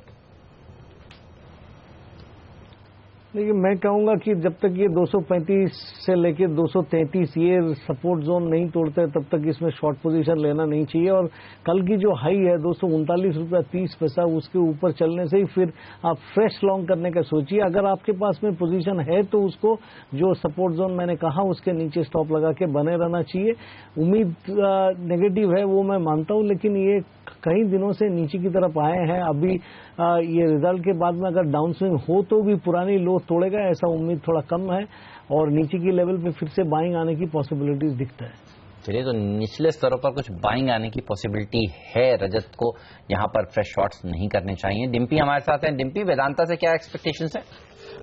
लेकिन मैं कहूंगा कि जब तक ये 235 से लेकर 233 ये सपोर्ट जोन नहीं तोड़ते तब तक इसमें शॉर्ट पोजीशन लेना नहीं चाहिए। और कल की जो हाई है 239 रुपया 30 पैसा, उसके ऊपर चलने से ही फिर आप फ्रेश लॉन्ग करने का सोचिए। अगर आपके पास में पोजीशन है तो उसको जो सपोर्ट जोन मैंने कहा उसके नीचे स्टॉप लगा के बने रहना चाहिए। उम्मीद नेगेटिव है वो मैं मानता हूं, लेकिन ये कई दिनों से नीचे की तरफ आए हैं। अभी ये रिजल्ट के बाद में अगर डाउन स्विंग हो तो भी पुरानी लो तोड़ेगा, ऐसा उम्मीद थोड़ा कम है, और नीचे की लेवल पे फिर से बाइंग आने की पॉसिबिलिटीज दिखता है। चलिए, तो निचले स्तरों पर कुछ बाइंग आने की पॉसिबिलिटी है। रजत को यहाँ पर फ्रेश शॉट्स नहीं करने चाहिए। डिम्पी हमारे साथ हैं। डिम्पी, वेदांता से क्या एक्सपेक्टेशंस है?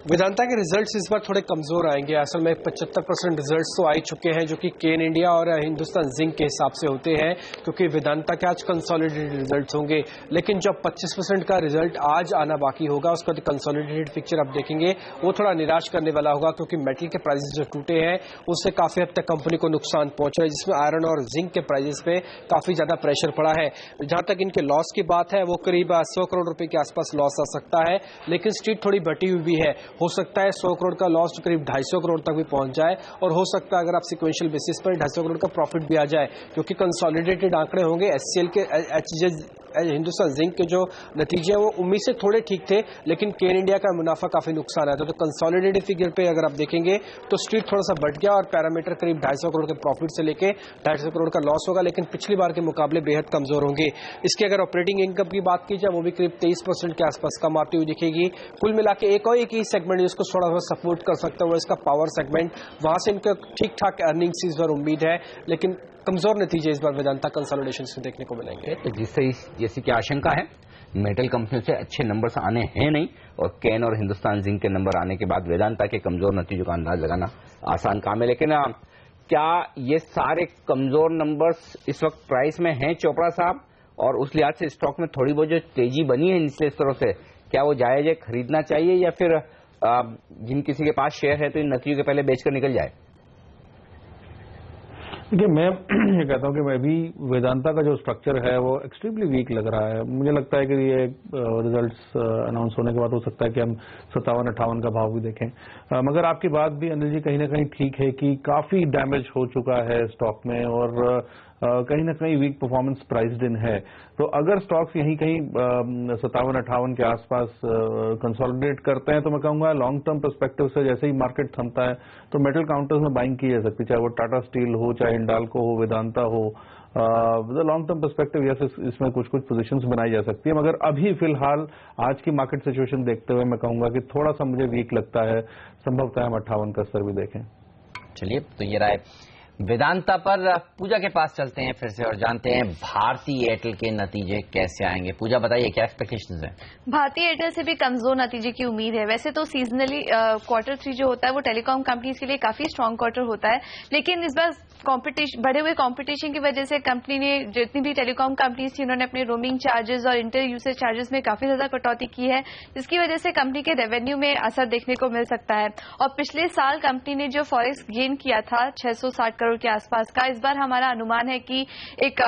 वेदांता के रिजल्ट्स इस बार थोड़े कमजोर आएंगे। असल में 75% रिजल्ट्स तो आ ही चुके हैं, जो कि केन इंडिया और हिंदुस्तान जिंक के हिसाब से होते हैं, क्योंकि वेदांता के आज कंसोलिडेटेड रिजल्ट्स होंगे। लेकिन जब 25% का रिजल्ट आज आना बाकी होगा, उसका कंसोलिडेटेड पिक्चर आप देखेंगे वो थोड़ा निराश करने वाला होगा, क्योंकि मेटल के प्राइसेस जो टूटे हैं उससे काफी हद तक कंपनी को नुकसान पहुंच रहा है, जिसमें आयरन और जिंक के प्राइसेस पे काफी ज्यादा प्रेशर पड़ा है। जहां तक इनके लॉस की बात है, वो करीब 100 करोड़ रुपए के आसपास लॉस आ सकता है, लेकिन स्ट्रीट थोड़ी बटी हुई भी है। हो सकता है 100 करोड़ का लॉस करीब 250 करोड़ तक भी पहुंच जाए, और हो सकता है अगर आप सिक्वेंशियल बेसिस पर 250 करोड़ का प्रॉफिट भी आ जाए, क्योंकि कंसोलिडेटेड आंकड़े होंगे। एचसीएल के हिंदुस्तान जिंक के जो नतीजे हैं वो उम्मीद से थोड़े ठीक थे, लेकिन केन इंडिया का मुनाफा काफी नुकसान आया था। तो कंसोलिडेटेड फिगर पे अगर आप देखेंगे तो स्ट्रीट थोड़ा सा बढ़ गया, और पैरामीटर करीब 250 करोड़ के प्रॉफिट से लेके 250 करोड़ का लॉस होगा, लेकिन पिछली बार के मुकाबले बेहद कमजोर होंगे। इसके अगर ऑपरेटिंग इनकम की बात की जाए, वो भी करीब 23% के आसपास कम आती हुई दिखेगी। कुल मिला के एक ही सेगमेंट जिसको थोड़ा सा सपोर्ट कर सकता है वो इसका पावर सेगमेंट, वहां से इनका ठीक ठाक अर्निंग्स इस बार उम्मीद है, लेकिन कमजोर नतीजे इस बार वेदांता कंसोलिडेशन में देखने को मिलेंगे। तो जिससे जैसी की आशंका है मेटल कंपनियों से अच्छे नंबर्स आने हैं नहीं, और कैन और हिंदुस्तान जिंक के नंबर आने के बाद वेदांता के कमजोर नतीजों का अंदाज लगाना आसान काम है। लेकिन क्या ये सारे कमजोर नंबर्स इस वक्त प्राइस में हैं चोपड़ा साहब, और उस लिहाज से स्टॉक में थोड़ी बहुत जो तेजी बनी है निचले स्तरों से, क्या वो जायज है, खरीदना चाहिए, या फिर जिन किसी के पास शेयर है तो इन नतीजों के पहले बेचकर निकल जाए? देखिए, मैं ये कहता हूं कि मैं भी वेदांता का जो स्ट्रक्चर है वो एक्सट्रीमली वीक लग रहा है। मुझे लगता है कि ये रिजल्ट्स अनाउंस होने के बाद हो सकता है कि हम 57-58 का भाव भी देखें। मगर आपकी बात भी अनिल जी कहीं ना कहीं ठीक है कि काफी डैमेज हो चुका है स्टॉक में, और कहीं ना कहीं वीक परफॉर्मेंस प्राइस्ड इन है। तो अगर स्टॉक्स यहीं कहीं 57-58 के आसपास कंसोलिडेट करते हैं तो मैं कहूंगा लॉन्ग टर्म पर्सपेक्टिव से जैसे ही मार्केट थमता है तो मेटल काउंटर्स में बाइंग की जा सकती है, चाहे वो टाटा स्टील हो, चाहे हिंडाल्को हो, वेदांता हो। लॉन्ग टर्म पर्सपेक्टिव यस इसमें कुछ पोजीशंस बनाई जा सकती है, मगर अभी फिलहाल आज की मार्केट सिचुएशन देखते हुए मैं कहूंगा कि थोड़ा सा मुझे वीक लगता है। संभवतः हम 58 का स्तर भी देखें। चलिए, तो ये राय वेदांता पर। पूजा के पास चलते हैं फिर से और जानते हैं भारती एयरटेल के नतीजे कैसे आएंगे। पूजा बताइए, क्या एक्सपेक्टेशंस हैं? भारतीय एयरटेल से भी कमजोर नतीजे की उम्मीद है। वैसे तो सीजनली क्वार्टर 3 जो होता है वो टेलीकॉम कंपनीज के लिए काफी स्ट्रांग क्वार्टर होता है, लेकिन इस बार बढ़े हुए कंपटीशन की वजह से कंपनी ने, जितनी भी टेलीकॉम कंपनीज थी, उन्होंने अपने रोमिंग चार्जेस और इंटर यूसेज चार्जेस में काफी ज्यादा कटौती की है, जिसकी वजह से कंपनी के रेवेन्यू में असर देखने को मिल सकता है। और पिछले साल कंपनी ने जो फॉरेक्स गेन किया था 660 करोड़ के आसपास का, इस बार हमारा अनुमान है कि एक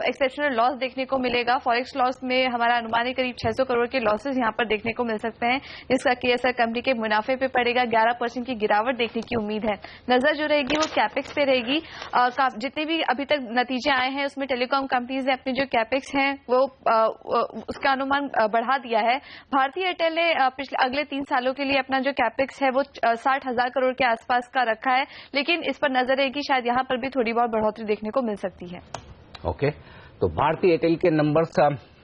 एक्सेप्शनल लॉस देखने को मिलेगा। फॉरेक्स लॉस में हमारा अनुमान है करीब 600 करोड़ के लॉसेज यहां पर देखने को मिल सकते हैं, जिसका की असर कंपनी के मुनाफे पे पड़ेगा। 11% की गिरावट देखने की उम्मीद है। नजर जो रहेगी वो कैपेक्स पे रहेगी। जितने भी अभी तक नतीजे आए हैं उसमें टेलीकॉम कंपनीज ने अपने जो कैपेक्स हैं वो उसका अनुमान बढ़ा दिया है। भारतीय एयरटेल ने पिछले अगले 3 सालों के लिए अपना जो कैपेक्स है वो 60,000 करोड़ के आसपास का रखा है, लेकिन इस पर नजर रहेगी, शायद यहां पर भी थोड़ी बहुत बढ़ोतरी देखने को मिल सकती है। ओके, तो भारतीय एयरटेल के नंबर्स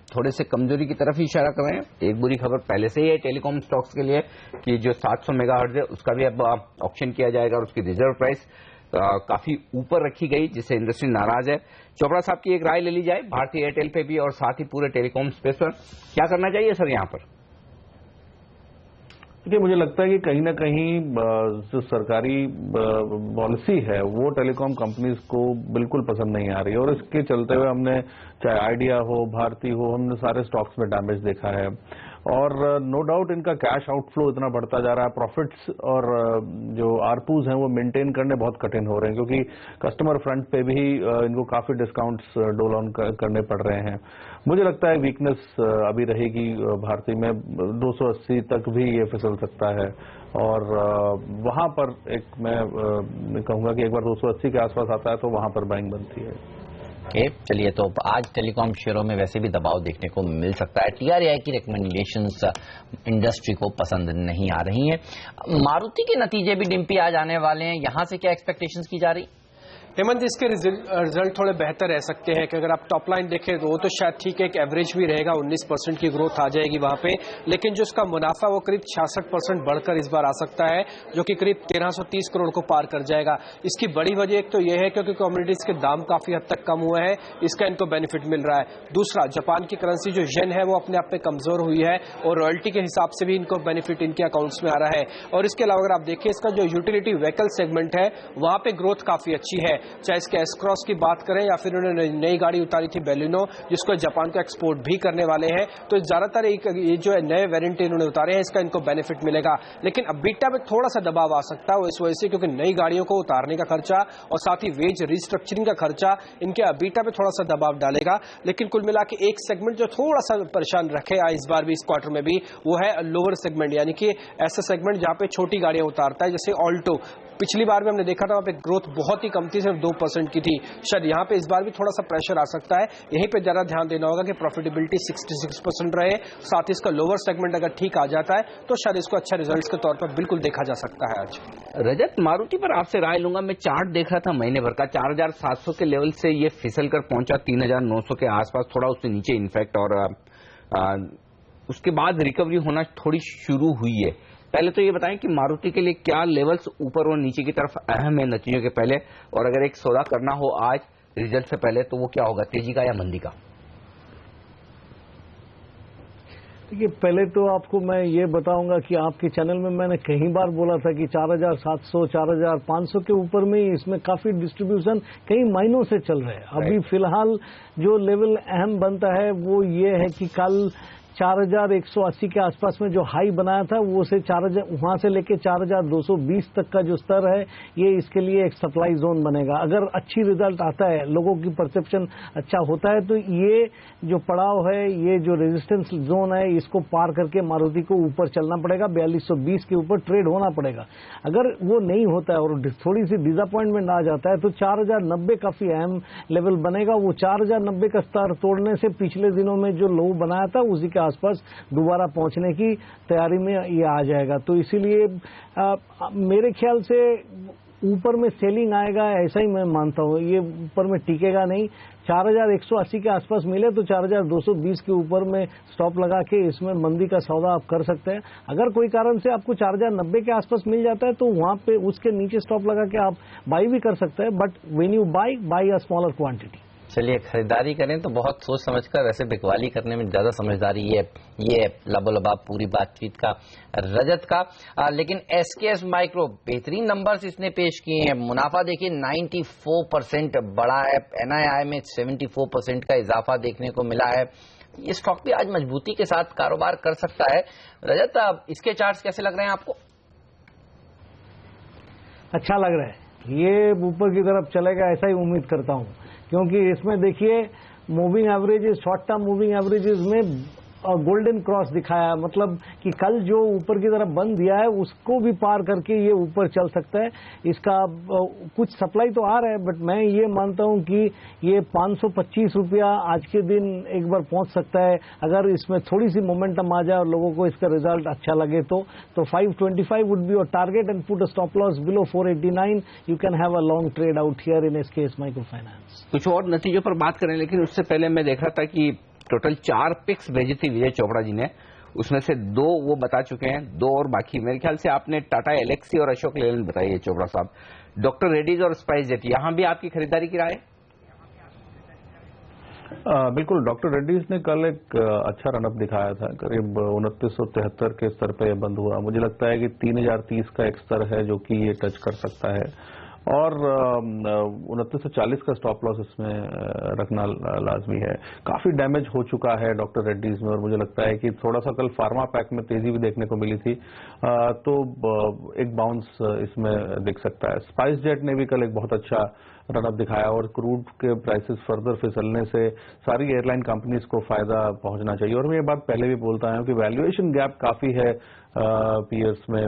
थोड़े से कमजोरी की तरफ ही इशारा कर रहे हैं। एक बुरी खबर पहले से ही है टेलीकॉम स्टॉक्स के लिए कि जो 700 मेगाहर्ट्ज है उसका भी अब ऑक्शन किया जाएगा और उसकी रिजर्व प्राइस काफी ऊपर रखी गई, जिससे इंडस्ट्री नाराज है। चोपड़ा साहब की एक राय ले ली जाए भारतीय एयरटेल पे भी और साथ ही पूरे टेलीकॉम स्पेस पर, क्या करना चाहिए सर यहाँ पर? देखिए, मुझे लगता है कि कहीं ना कहीं जो सरकारी पॉलिसी है वो टेलीकॉम कंपनीज को बिल्कुल पसंद नहीं आ रही है, और इसके चलते हुए हमने चाहे आइडिया हो, भारती हो, हमने सारे स्टॉक्स में डैमेज देखा है। और नो डाउट इनका कैश आउटफ्लो इतना बढ़ता जा रहा है, प्रॉफिट्स और जो आरपूज हैं वो मेंटेन करने बहुत कठिन हो रहे हैं, क्योंकि कस्टमर फ्रंट पे भी इनको काफी डिस्काउंट्स डोल ऑन करने पड़ रहे हैं। मुझे लगता है वीकनेस अभी रहेगी भारती में, 280 तक भी ये फिसल सकता है, और वहां पर मैं कहूंगा कि एक बार 280 के आसपास आता है तो वहां पर बाइंग बनती है। चलिए, तो आज टेलीकॉम शेयरों में वैसे भी दबाव देखने को मिल सकता है। टीआरआई की रिकमेंडेशंस इंडस्ट्री को पसंद नहीं आ रही हैं। मारुति के नतीजे भी डिम्पी आज आने वाले हैं, यहां से क्या एक्सपेक्टेशंस की जा रही? हेमंत, इसके रिजल्ट थोड़े बेहतर रह सकते हैं कि अगर आप टॉप लाइन देखें तो वो तो शायद ठीक है, एक एवरेज भी रहेगा, 19% की ग्रोथ आ जाएगी वहां पे, लेकिन जो उसका मुनाफा वो करीब 66% बढ़कर इस बार आ सकता है, जो कि करीब 1330 करोड़ को पार कर जाएगा। इसकी बड़ी वजह एक तो यह है क्योंकि कमोडिटीज के दाम काफी हद तक कम हुए हैं, इसका इनको बेनिफिट मिल रहा है। दूसरा, जापान की करेंसी जो येन है वो अपने आप में कमजोर हुई है और रॉयल्टी के हिसाब से भी इनको बेनिफिट इनके अकाउंट्स में आ रहा है। और इसके अलावा अगर आप देखिए, इसका जो यूटिलिटी व्हीकल सेगमेंट है वहां पे ग्रोथ काफी अच्छी है, चाहे इसके एस क्रॉस की बात करें या फिर उन्होंने नई गाड़ी उतारी थी बेलिनो, जिसको जापान को एक्सपोर्ट भी करने वाले हैं, तो ज्यादातर ये जो है नए वेरिएंट इन्होंने उतारे हैं, इसका इनको बेनिफिट मिलेगा। लेकिन अब बीटा में थोड़ा सा दबाव आ सकता है, वो इस वजह से क्योंकि नई गाड़ियों को उतारने का खर्चा और साथ ही वेज रिस्ट्रक्चरिंग का खर्चा इनके बीटा में थोड़ा सा दबाव डालेगा। लेकिन कुल मिला के एक सेगमेंट जो थोड़ा सा परेशान रखेगा इस बार भी, इस क्वार्टर में भी, वो है लोअर सेगमेंट, यानी कि ऐसा सेगमेंट जहां पे छोटी गाड़ियां उतारता है, जैसे ऑल्टो। पिछली बार भी हमने देखा था वहां पे ग्रोथ बहुत ही कम थी, सिर्फ 2% की थी। शायद यहाँ पे इस बार भी थोड़ा सा प्रेशर आ सकता है, यहीं पे ज्यादा ध्यान देना होगा कि प्रॉफिटेबिलिटी 66% रहे, साथ ही इसका लोअर सेगमेंट अगर ठीक आ जाता है तो शायद इसको अच्छा रिजल्ट्स के तौर पर बिल्कुल देखा जा सकता है। आज रजत, मारुति पर आपसे राय लूंगा। मैं चार्ट देख रहा था महीने भर का, 4700 के लेवल से ये फिसल कर पहुंचा 3900 के आसपास, थोड़ा उससे नीचे इनफैक्ट, और उसके बाद रिकवरी होना थोड़ी शुरू हुई है। पहले तो ये बताएं कि मारुति के लिए क्या लेवल्स ऊपर और नीचे की तरफ अहम है नतीजों के पहले, और अगर एक सौदा करना हो आज रिजल्ट से पहले तो वो क्या होगा, तेजी का या मंदी का? देखिए, पहले तो आपको मैं ये बताऊंगा कि आपके चैनल में मैंने कई बार बोला था कि 4700 4500 के ऊपर में इसमें काफी डिस्ट्रीब्यूशन कई महीनों से चल रहा है। अभी फिलहाल जो लेवल अहम बनता है वो ये है कि कल 4180 के आसपास में जो हाई बनाया था वो से 4000 वहां से लेके 4220 तक का जो स्तर है ये इसके लिए एक सप्लाई जोन बनेगा। अगर अच्छी रिजल्ट आता है, लोगों की परसेप्शन अच्छा होता है, तो ये जो पड़ाव है, ये जो रेजिस्टेंस जोन है, इसको पार करके मारुति को ऊपर चलना पड़ेगा, 4220 के ऊपर ट्रेड होना पड़ेगा। अगर वो नहीं होता है और थोड़ी सी डिसअपॉइंटमेंट आ जाता है तो 4090 काफी अहम लेवल बनेगा। वो 4090 का स्तर तोड़ने से पिछले दिनों में जो लो बनाया था उसी के आसपास दोबारा पहुंचने की तैयारी में ये आ जाएगा। तो इसीलिए मेरे ख्याल से ऊपर में सेलिंग आएगा, ऐसा ही मैं मानता हूं। ये ऊपर में टिकेगा नहीं। 4180 के आसपास मिले तो 4220 के ऊपर में स्टॉप लगा के इसमें मंदी का सौदा आप कर सकते हैं। अगर कोई कारण से आपको 4090 के आसपास मिल जाता है तो वहां पे उसके नीचे स्टॉप लगा के आप बाई भी कर सकते हैं, but when you by a smaller quantity. चलिए, खरीदारी करें तो बहुत सोच समझकर, वैसे बिकवाली करने में ज्यादा समझदारी ये लबोलबाब पूरी बातचीत का रजत का। लेकिन एसकेएस माइक्रो बेहतरीन नंबर्स इसने पेश किए हैं। मुनाफा देखिए 94% बढ़ा है, एनआईआई में 74% का इजाफा देखने को मिला है। ये स्टॉक भी आज मजबूती के साथ कारोबार कर सकता है। रजत, इसके चार्ट्स कैसे लग रहे हैं आपको? अच्छा लग रहा है, ये ऊपर की तरफ चलेगा ऐसा ही उम्मीद करता हूं, क्योंकि इसमें देखिए moving averages, short term moving averages में गोल्डन क्रॉस दिखाया, मतलब कि कल जो ऊपर की तरफ बंद दिया है उसको भी पार करके ये ऊपर चल सकता है। इसका कुछ सप्लाई तो आ रहा है, बट मैं ये मानता हूं कि ये 525 रुपया आज के दिन एक बार पहुंच सकता है, अगर इसमें थोड़ी सी मोमेंटम आ जाए और लोगों को इसका रिजल्ट अच्छा लगे तो 525 would be your target and put a stop loss below 489। You can have a long trade out here in SKS micro finance. कुछ और नतीजों पर बात करें, लेकिन उससे पहले मैं देख रहा था कि टोटल 4 पिक्स भेजी थी विजय चोपड़ा जी ने, उसमें से 2 वो बता चुके हैं, 2 और बाकी। मेरे ख्याल से आपने टाटा एलेक्सी और अशोक लेलैंड बताई है चोपड़ा साहब। डॉक्टर रेड्डीज और स्पाइस जेट, यहां भी आपकी खरीदारी की राय है? बिल्कुल, डॉक्टर रेड्डीज ने कल एक अच्छा रनअप दिखाया था, करीब 2973 के स्तर पर यह बंद हुआ। मुझे लगता है कि 3030 का एक स्तर है जो कि ये टच कर सकता है, और 2940 का स्टॉप लॉस इसमें रखना लाजमी है। काफी डैमेज हो चुका है डॉक्टर रेड्डीज में, और मुझे लगता है कि थोड़ा सा कल फार्मा पैक में तेजी भी देखने को मिली थी, तो एक बाउंस इसमें दिख सकता है। स्पाइस जेट ने भी कल एक बहुत अच्छा रनअप दिखाया, और क्रूड के प्राइसेस फर्दर फिसलने से सारी एयरलाइन कंपनीज को फायदा पहुंचना चाहिए। और मैं ये बात पहले भी बोलता हूं कि वैल्यूएशन गैप काफी है पीयर्स में,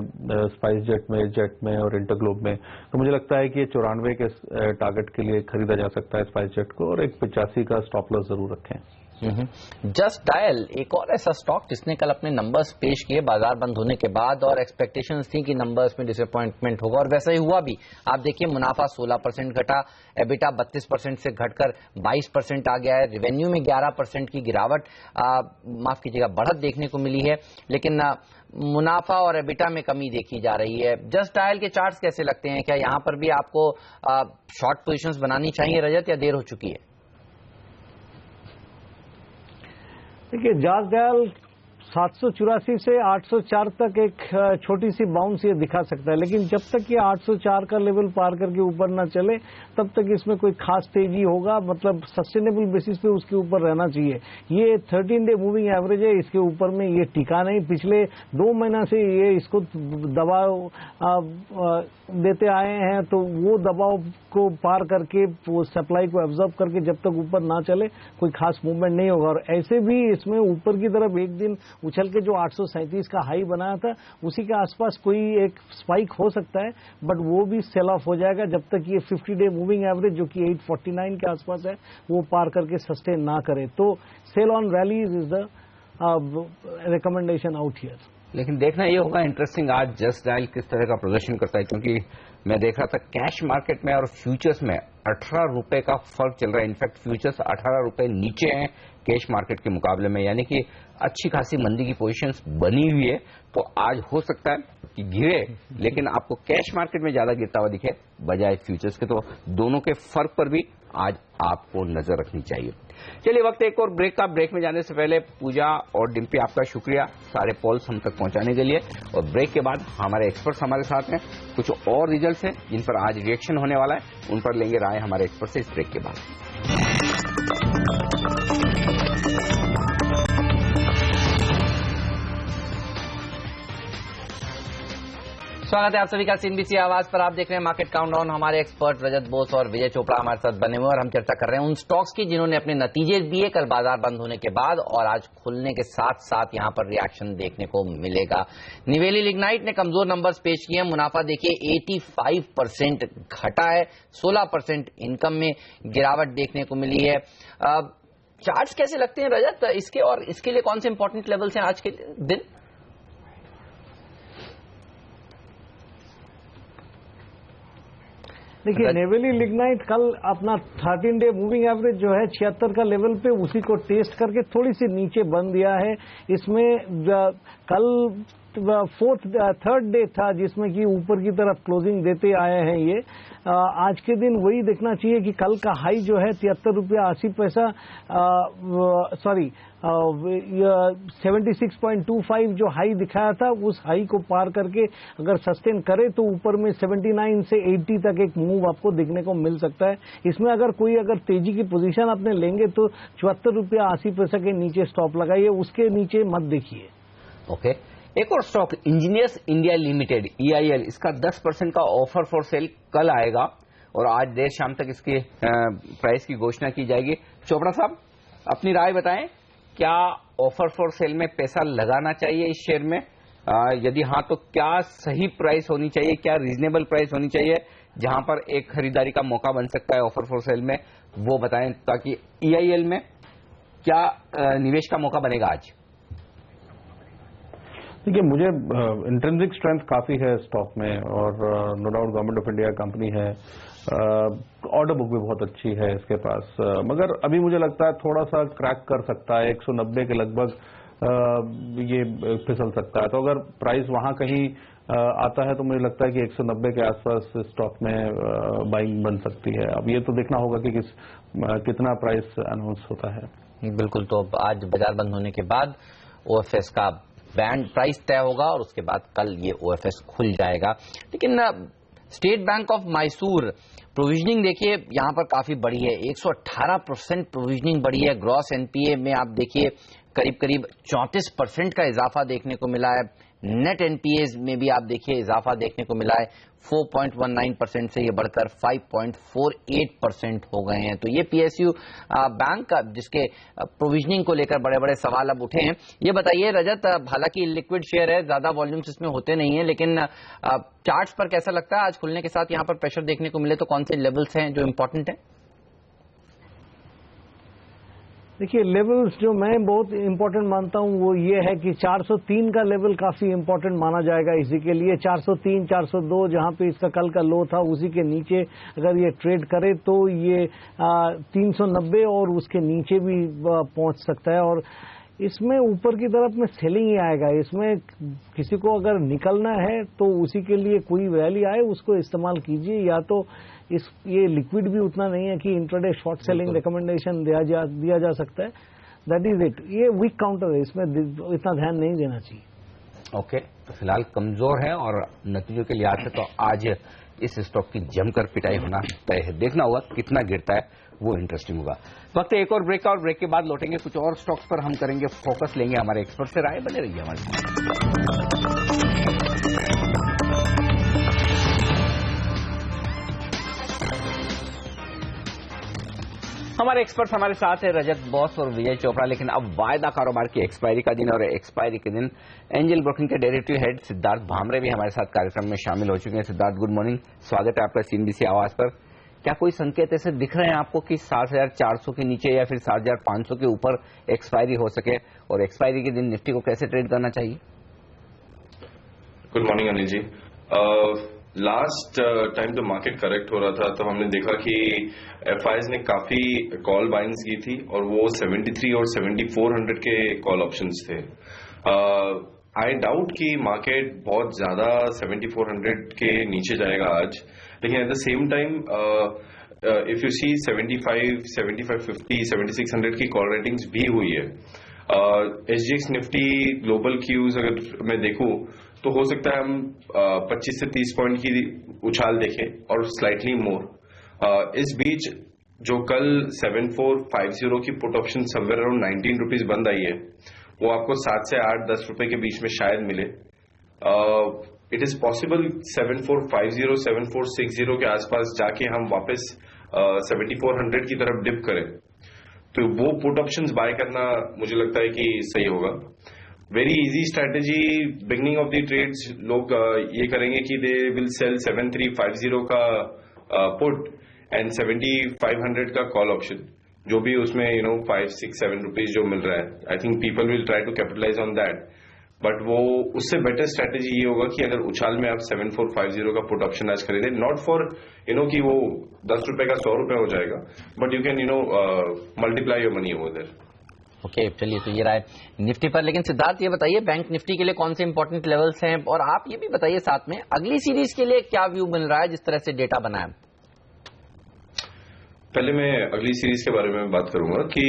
स्पाइस जेट में और इंटरग्लोब में। तो मुझे लगता है कि ये 94 के टारगेट के लिए खरीदा जा सकता है स्पाइस जेट को, और एक 85 का स्टॉप लॉस जरूर रखें। जस्ट डायल एक और ऐसा स्टॉक जिसने कल अपने नंबर्स पेश किए बाजार बंद होने के बाद, और एक्सपेक्टेशंस थी कि नंबर्स में डिसअपॉइंटमेंट होगा, और वैसा ही हुआ भी। आप देखिए, मुनाफा 16% घटा, एबिटा 32% से घटकर 22% आ गया है, रेवेन्यू में 11% की गिरावट, माफ कीजिएगा बढ़त देखने को मिली है, लेकिन मुनाफा और एबिटा में कमी देखी जा रही है। जस्ट डायल के चार्ट्स कैसे लगते हैं? क्या यहां पर भी आपको शॉर्ट पोजीशंस बनानी चाहिए रजत, या देर हो चुकी है? देखिए, जस्ट डायल 784 से 804 तक एक छोटी सी बाउंस ये दिखा सकता है, लेकिन जब तक ये 804 का लेवल पार करके ऊपर ना चले तब तक इसमें कोई खास तेजी होगा, मतलब सस्टेनेबल बेसिस पे उसके ऊपर रहना चाहिए। ये 13 डे मूविंग एवरेज है, इसके ऊपर में ये टिका नहीं। पिछले 2 महीना से ये इसको दबाव देते आए हैं, तो वो दबाव को पार करके वो सप्लाई को एब्जॉर्ब करके जब तक ऊपर ना चले कोई खास मूवमेंट नहीं होगा। और ऐसे भी इसमें ऊपर की तरफ एक दिन उछल के जो 837 का हाई बनाया था उसी के आसपास कोई एक स्पाइक हो सकता है, बट वो भी सेल ऑफ हो जाएगा जब तक ये 50 डे मूविंग एवरेज जो कि 849 के आसपास है वो पार करके सस्टेन ना करे। तो sell on rallies is the recommendation out here. लेकिन देखना ये होगा इंटरेस्टिंग आज जस्ट डायल किस तरह का प्रदर्शन करता है, क्योंकि मैं देख रहा था कैश मार्केट में और फ्यूचर्स में 18 रुपए का फर्क चल रहा है। इनफैक्ट फ्यूचर्स 18 रुपए नीचे हैं कैश मार्केट के मुकाबले में, यानी कि अच्छी खासी मंदी की पोजीशंस बनी हुई है। तो आज हो सकता है कि गिरे, लेकिन आपको कैश मार्केट में ज्यादा गिरता हुआ दिखे बजाय फ्यूचर्स के। तो दोनों के फर्क पर भी आज आपको नजर रखनी चाहिए। चलिए वक्त एक और ब्रेक का। ब्रेक में जाने से पहले पूजा और डिम्पी आपका शुक्रिया सारे पॉल्स हम तक पहुंचाने के लिए। और ब्रेक के बाद हमारे एक्सपर्ट्स हमारे साथ हैं, कुछ और रिजल्ट्स हैं जिन पर आज रिएक्शन होने वाला है, उन पर लेंगे राय हमारे एक्सपर्ट से इस ब्रेक के बाद। स्वागत है आप सभी का सीएनबीसी आवाज पर। आप देख रहे हैं मार्केट काउंटडाउन। हमारे एक्सपर्ट रजत बोस और विजय चोपड़ा हमारे साथ बने हुए और हम चर्चा कर रहे हैं उन स्टॉक्स की जिन्होंने अपने नतीजे दिए कल बाजार बंद होने के बाद और आज खुलने के साथ साथ यहां पर रिएक्शन देखने को मिलेगा। निवेली लिग्नाइट ने कमजोर नंबर्स पेश किए हैं। मुनाफा देखिए 85% घटा है, 16% इनकम में गिरावट देखने को मिली है। चार्ट्स कैसे लगते हैं रजत इसके, और इसके लिए कौन से इंपॉर्टेंट लेवल्स हैं आज के दिन? देखिए नेवेली लिग्नाइट कल अपना 13 डे मूविंग एवरेज जो है 76 का लेवल पे उसी को टेस्ट करके थोड़ी सी नीचे बंद दिया है। इसमें कल थर्ड डे था जिसमें कि ऊपर की तरफ क्लोजिंग देते आए हैं ये। आज के दिन वही देखना चाहिए कि कल का हाई जो है 73 रुपया 80 पैसा 76.25 जो हाई दिखाया था उस हाई को पार करके अगर सस्टेन करे तो ऊपर में 79 से 80 तक एक मूव आपको देखने को मिल सकता है। इसमें अगर तेजी की पोजीशन आपने लेंगे तो 74 रुपया 80 पैसा के नीचे स्टॉप लगाइए, उसके नीचे मत देखिए। ओके एक और stock engineers India limited EIL, इसका 10% का ऑफर फॉर सेल कल आएगा और आज देर शाम तक इसके प्राइस की घोषणा की जाएगी। चोपड़ा साहब अपनी राय बताएं, क्या ऑफर फॉर सेल में पैसा लगाना चाहिए इस शेयर में? यदि हाँ तो क्या सही प्राइस होनी चाहिए, क्या रीजनेबल प्राइस होनी चाहिए जहां पर एक खरीदारी का मौका बन सकता है ऑफर फॉर सेल में, वो बताएं ताकि EIL में क्या निवेश का मौका बनेगा आज? देखिए मुझे इंट्रिंसिक स्ट्रेंथ काफी है स्टॉक में और no doubt government of India company है, ऑर्डर बुक भी बहुत अच्छी है इसके पास, मगर अभी मुझे लगता है थोड़ा सा क्रैक कर सकता है 190 के लगभग ये फिसल सकता है। तो अगर प्राइस वहां कहीं आता है तो मुझे लगता है कि 190 के आसपास स्टॉक में बाइंग बन सकती है। अब ये तो देखना होगा कि कितना प्राइस अनाउंस होता है। बिल्कुल, तो आज बाजार बंद होने के बाद OFS का बैंड प्राइस तय होगा और उसके बाद कल ये OFS खुल जाएगा। लेकिन state bank of Mysore provisioning देखिए यहां पर काफी बढ़ी है, 118% प्रोविजनिंग बढ़ी है। ग्रॉस NPA में आप देखिए करीब करीब 34% का इजाफा देखने को मिला है। नेट NPAs में भी आप देखिए इजाफा देखने को मिला है, 4.19% से ये बढ़कर 5.48% हो गए हैं। तो ये PSU बैंक का जिसके प्रोविजनिंग को लेकर बड़े बड़े सवाल अब उठे हैं। ये बताइए रजत, हालांकि लिक्विड शेयर है, ज्यादा वॉल्यूम्स इसमें होते नहीं है, लेकिन चार्ट्स पर कैसा लगता है आज खुलने के साथ यहाँ पर प्रेशर देखने को मिले तो कौन से लेवल्स हैं जो इम्पोर्टेंट है? देखिए लेवल्स जो मैं बहुत इंपॉर्टेंट मानता हूं वो ये है कि 403 का लेवल काफी इंपॉर्टेंट माना जाएगा इसी के लिए। 403 402 जहां पे इसका कल का लो था उसी के नीचे अगर ये ट्रेड करे तो ये 390 और उसके नीचे भी पहुंच सकता है। और इसमें ऊपर की तरफ में सेलिंग ही आएगा। इसमें किसी को अगर निकलना है तो उसी के लिए कोई रैली आए उसको इस्तेमाल कीजिए, या तो ये लिक्विड भी उतना नहीं है कि इंट्राडे शॉर्ट सेलिंग रिकमेंडेशन दिया जा सकता है। That is it. ये वीक काउंटर है, इसमें इतना ध्यान नहीं देना चाहिए। ओके तो फिलहाल कमजोर है और नतीजों के लिहाज से तो आज इस स्टॉक की जमकर पिटाई होना तय है। देखना होगा कितना गिरता है, वो इंटरेस्टिंग होगा। वक्त एक और ब्रेक का, और ब्रेक के बाद लौटेंगे कुछ और स्टॉक्स पर हम करेंगे फोकस, लेंगे हमारे एक्सपर्ट से राय। बने रहिए हमारे साथ। हमारे एक्सपर्ट्स हमारे साथ है रजत बॉस और विजय चोपड़ा। लेकिन अब वायदा कारोबार की एक्सपायरी का दिन और एक्सपायरी के दिन एंजल ब्रोकिंग के डेरिवेटिव हेड सिद्धार्थ भामरे भी हमारे साथ कार्यक्रम में शामिल हो चुके हैं। सिद्धार्थ गुड मॉर्निंग, स्वागत है आपका CNBC आवाज पर। क्या कोई संकेत ऐसे दिख रहे हैं आपको कि 7,400 के नीचे या फिर 7,500 के ऊपर एक्सपायरी हो सके, और एक्सपायरी के दिन निफ्टी को कैसे ट्रेड करना चाहिए? Good morning Anil ji. Last time जब मार्केट करेक्ट हो रहा था तो हमने देखा कि FIs ने काफी कॉल बाइंग्स की थी और वो 73 और 7400 के कॉल ऑप्शंस थे। आई डाउट कि मार्केट बहुत ज्यादा 7400 के नीचे जाएगा आज, लेकिन at the same time if you see 75, 7550, 7600 की कॉल रेटिंग्स भी हुई है। SGX निफ्टी ग्लोबल क्यूज अगर मैं देखूं तो हो सकता है हम 25 से 30 पॉइंट की उछाल देखें और स्लाइटली मोर। इस बीच जो कल 7450 की put option somewhere around 19 rupees बंद आई है, वो आपको 7 से 8-10 रुपए के बीच में शायद मिले। इट इज पॉसिबल 7450, 7460 के आसपास जाके हम वापस 7400 की तरफ डिप करें, तो वो पुट ऑप्शंस बाय करना मुझे लगता है कि सही होगा। Very easy strategy beginning of the trades, लोग ये करेंगे कि दे विल सेल 7350 का पुट एंड 7500 का कॉल ऑप्शन, जो भी उसमें 5, 6, 7 रुपीज जो मिल रहा है। I think people will try to capitalise on that, but वो उससे बेटर स्ट्रैटेजी ये होगा कि अगर उछाल में आप 7450 का पुट ऑप्शन आज खरीदें, नॉट फॉर कि वो 10 रुपए का 100 रुपए हो जाएगा, but you can multiply your money over there. Okay, चलिए, तो ये रहा है निफ्टी पर। लेकिन सिद्धार्थ, ये बताइए बैंक निफ्टी के लिए कौन से इंपॉर्टेंट लेवल्स हैं, और आप ये भी बताइए साथ में अगली सीरीज के लिए क्या व्यू मिल रहा है जिस तरह से डेटा बना है। पहले मैं अगली सीरीज के बारे में बात करूंगा कि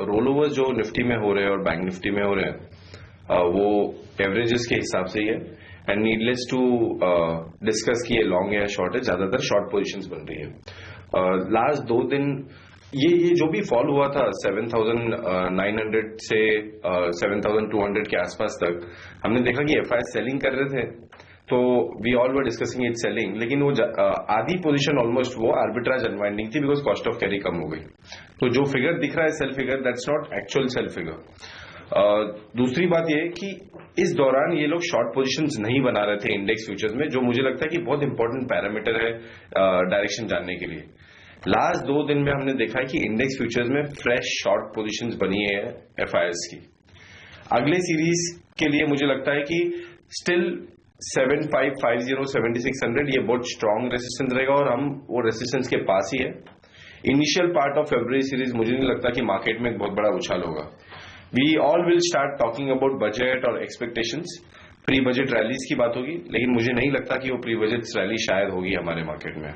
रोल ओवर जो निफ्टी में हो रहे हैं और बैंक निफ्टी में हो रहे हैं वो एवरेजेस के हिसाब से ही है, एंड नीडलेस टू डिस्कस कि ये लॉन्ग या शॉर्ट है, ज्यादातर शॉर्ट पोजीशंस बन रही है। लास्ट 2 दिन ये जो भी फॉल हुआ था 7900 से 7200 के आसपास तक, हमने देखा कि एफआई सेलिंग कर रहे थे, तो we all were discussing it selling, लेकिन वो आधी पोजीशन ऑलमोस्ट वो आर्बिट्राज अनवाइंडिंग थी बिकॉज कॉस्ट ऑफ कैरी कम हो गई। तो जो फिगर दिख रहा है sale figure, that's not actual sale figure. दूसरी बात ये कि इस दौरान ये लोग शॉर्ट पोजीशंस नहीं बना रहे थे इंडेक्स फ्यूचर्स में, जो मुझे लगता है कि बहुत इंपॉर्टेंट पैरामीटर है डायरेक्शन जानने के लिए। लास्ट 2 दिन में हमने देखा है कि इंडेक्स फ्यूचर्स में फ्रेश शॉर्ट पोजीशंस बनी है एफआईएस की। अगले सीरीज के लिए मुझे लगता है कि स्टिल 7550, 7600 ये बहुत स्ट्रॉन्ग रेसिस्टेंस रहेगा और हम वो रेसिस्टेंस के पास ही है। Initial part of February series मुझे नहीं लगता कि मार्केट में एक बहुत बड़ा उछाल होगा। We all will start talking about budget और एक्सपेक्टेशंस, प्री बजट रैलीज की बात होगी, लेकिन मुझे नहीं लगता कि वो प्री बजट रैली शायद होगी हमारे मार्केट में।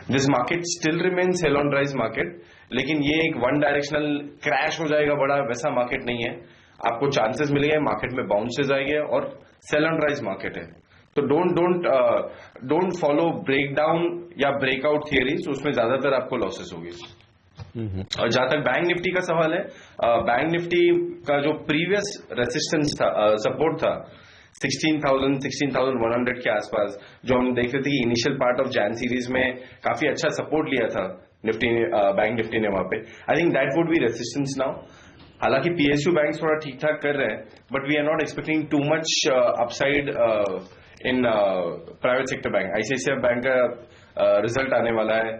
This market still remains hello on rise market, लेकिन ये एक वन डायरेक्शनल क्रैश हो जाएगा बड़ा, वैसा मार्केट नहीं है। आपको चांसेस मिलेंगे मार्केट में बाउंसेस आएंगे और सेल ऑन राइज मार्केट है। तो डोंट फॉलो ब्रेकडाउन या ब्रेकआउट थियरीज, उसमें ज्यादातर आपको लॉसेस होगी। और जहां तक बैंक निफ्टी का सवाल है, बैंक निफ्टी का जो प्रीवियस रेसिस्टेंस था, सपोर्ट था 16,000, 16,100 के आसपास, जो हम देख रहे थे कि initial part of Jain series में काफी अच्छा सपोर्ट लिया था निफ्टी बैंक निफ्टी ने वहां पे। I think that would be resistance now. हालांकि पीएसयू बैंक थोड़ा ठीक ठाक कर रहे हैं, but we are not expecting too much upside in private sector bank. ICICI bank का रिजल्ट आने वाला है,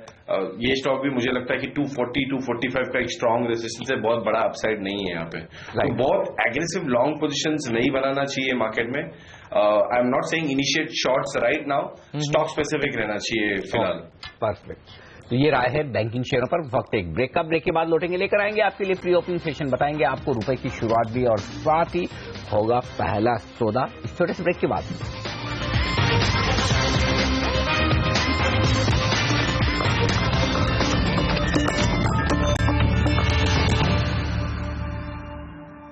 ये स्टॉक भी मुझे लगता है कि 240, 245 का एक स्ट्रॉन्ग रेजिस्टेंस है, बहुत बड़ा अपसाइड नहीं है यहाँ पे। तो बहुत एग्रेसिव लॉन्ग पोजीशंस नहीं बनाना चाहिए मार्केट में। I am not saying initiate shorts right now, stock specific रहना चाहिए फिलहाल। परफेक्ट। तो ये राय है बैंकिंग शेयरों पर। वक्त एक ब्रेक का, ब्रेक के बाद लौटेंगे, लेकर आएंगे आपके लिए प्री ओपनिंग सेशन, बताएंगे आपको रुपए की शुरुआत भी और साथ ही होगा पहला सौदा इस छोटे से ब्रेक के बाद।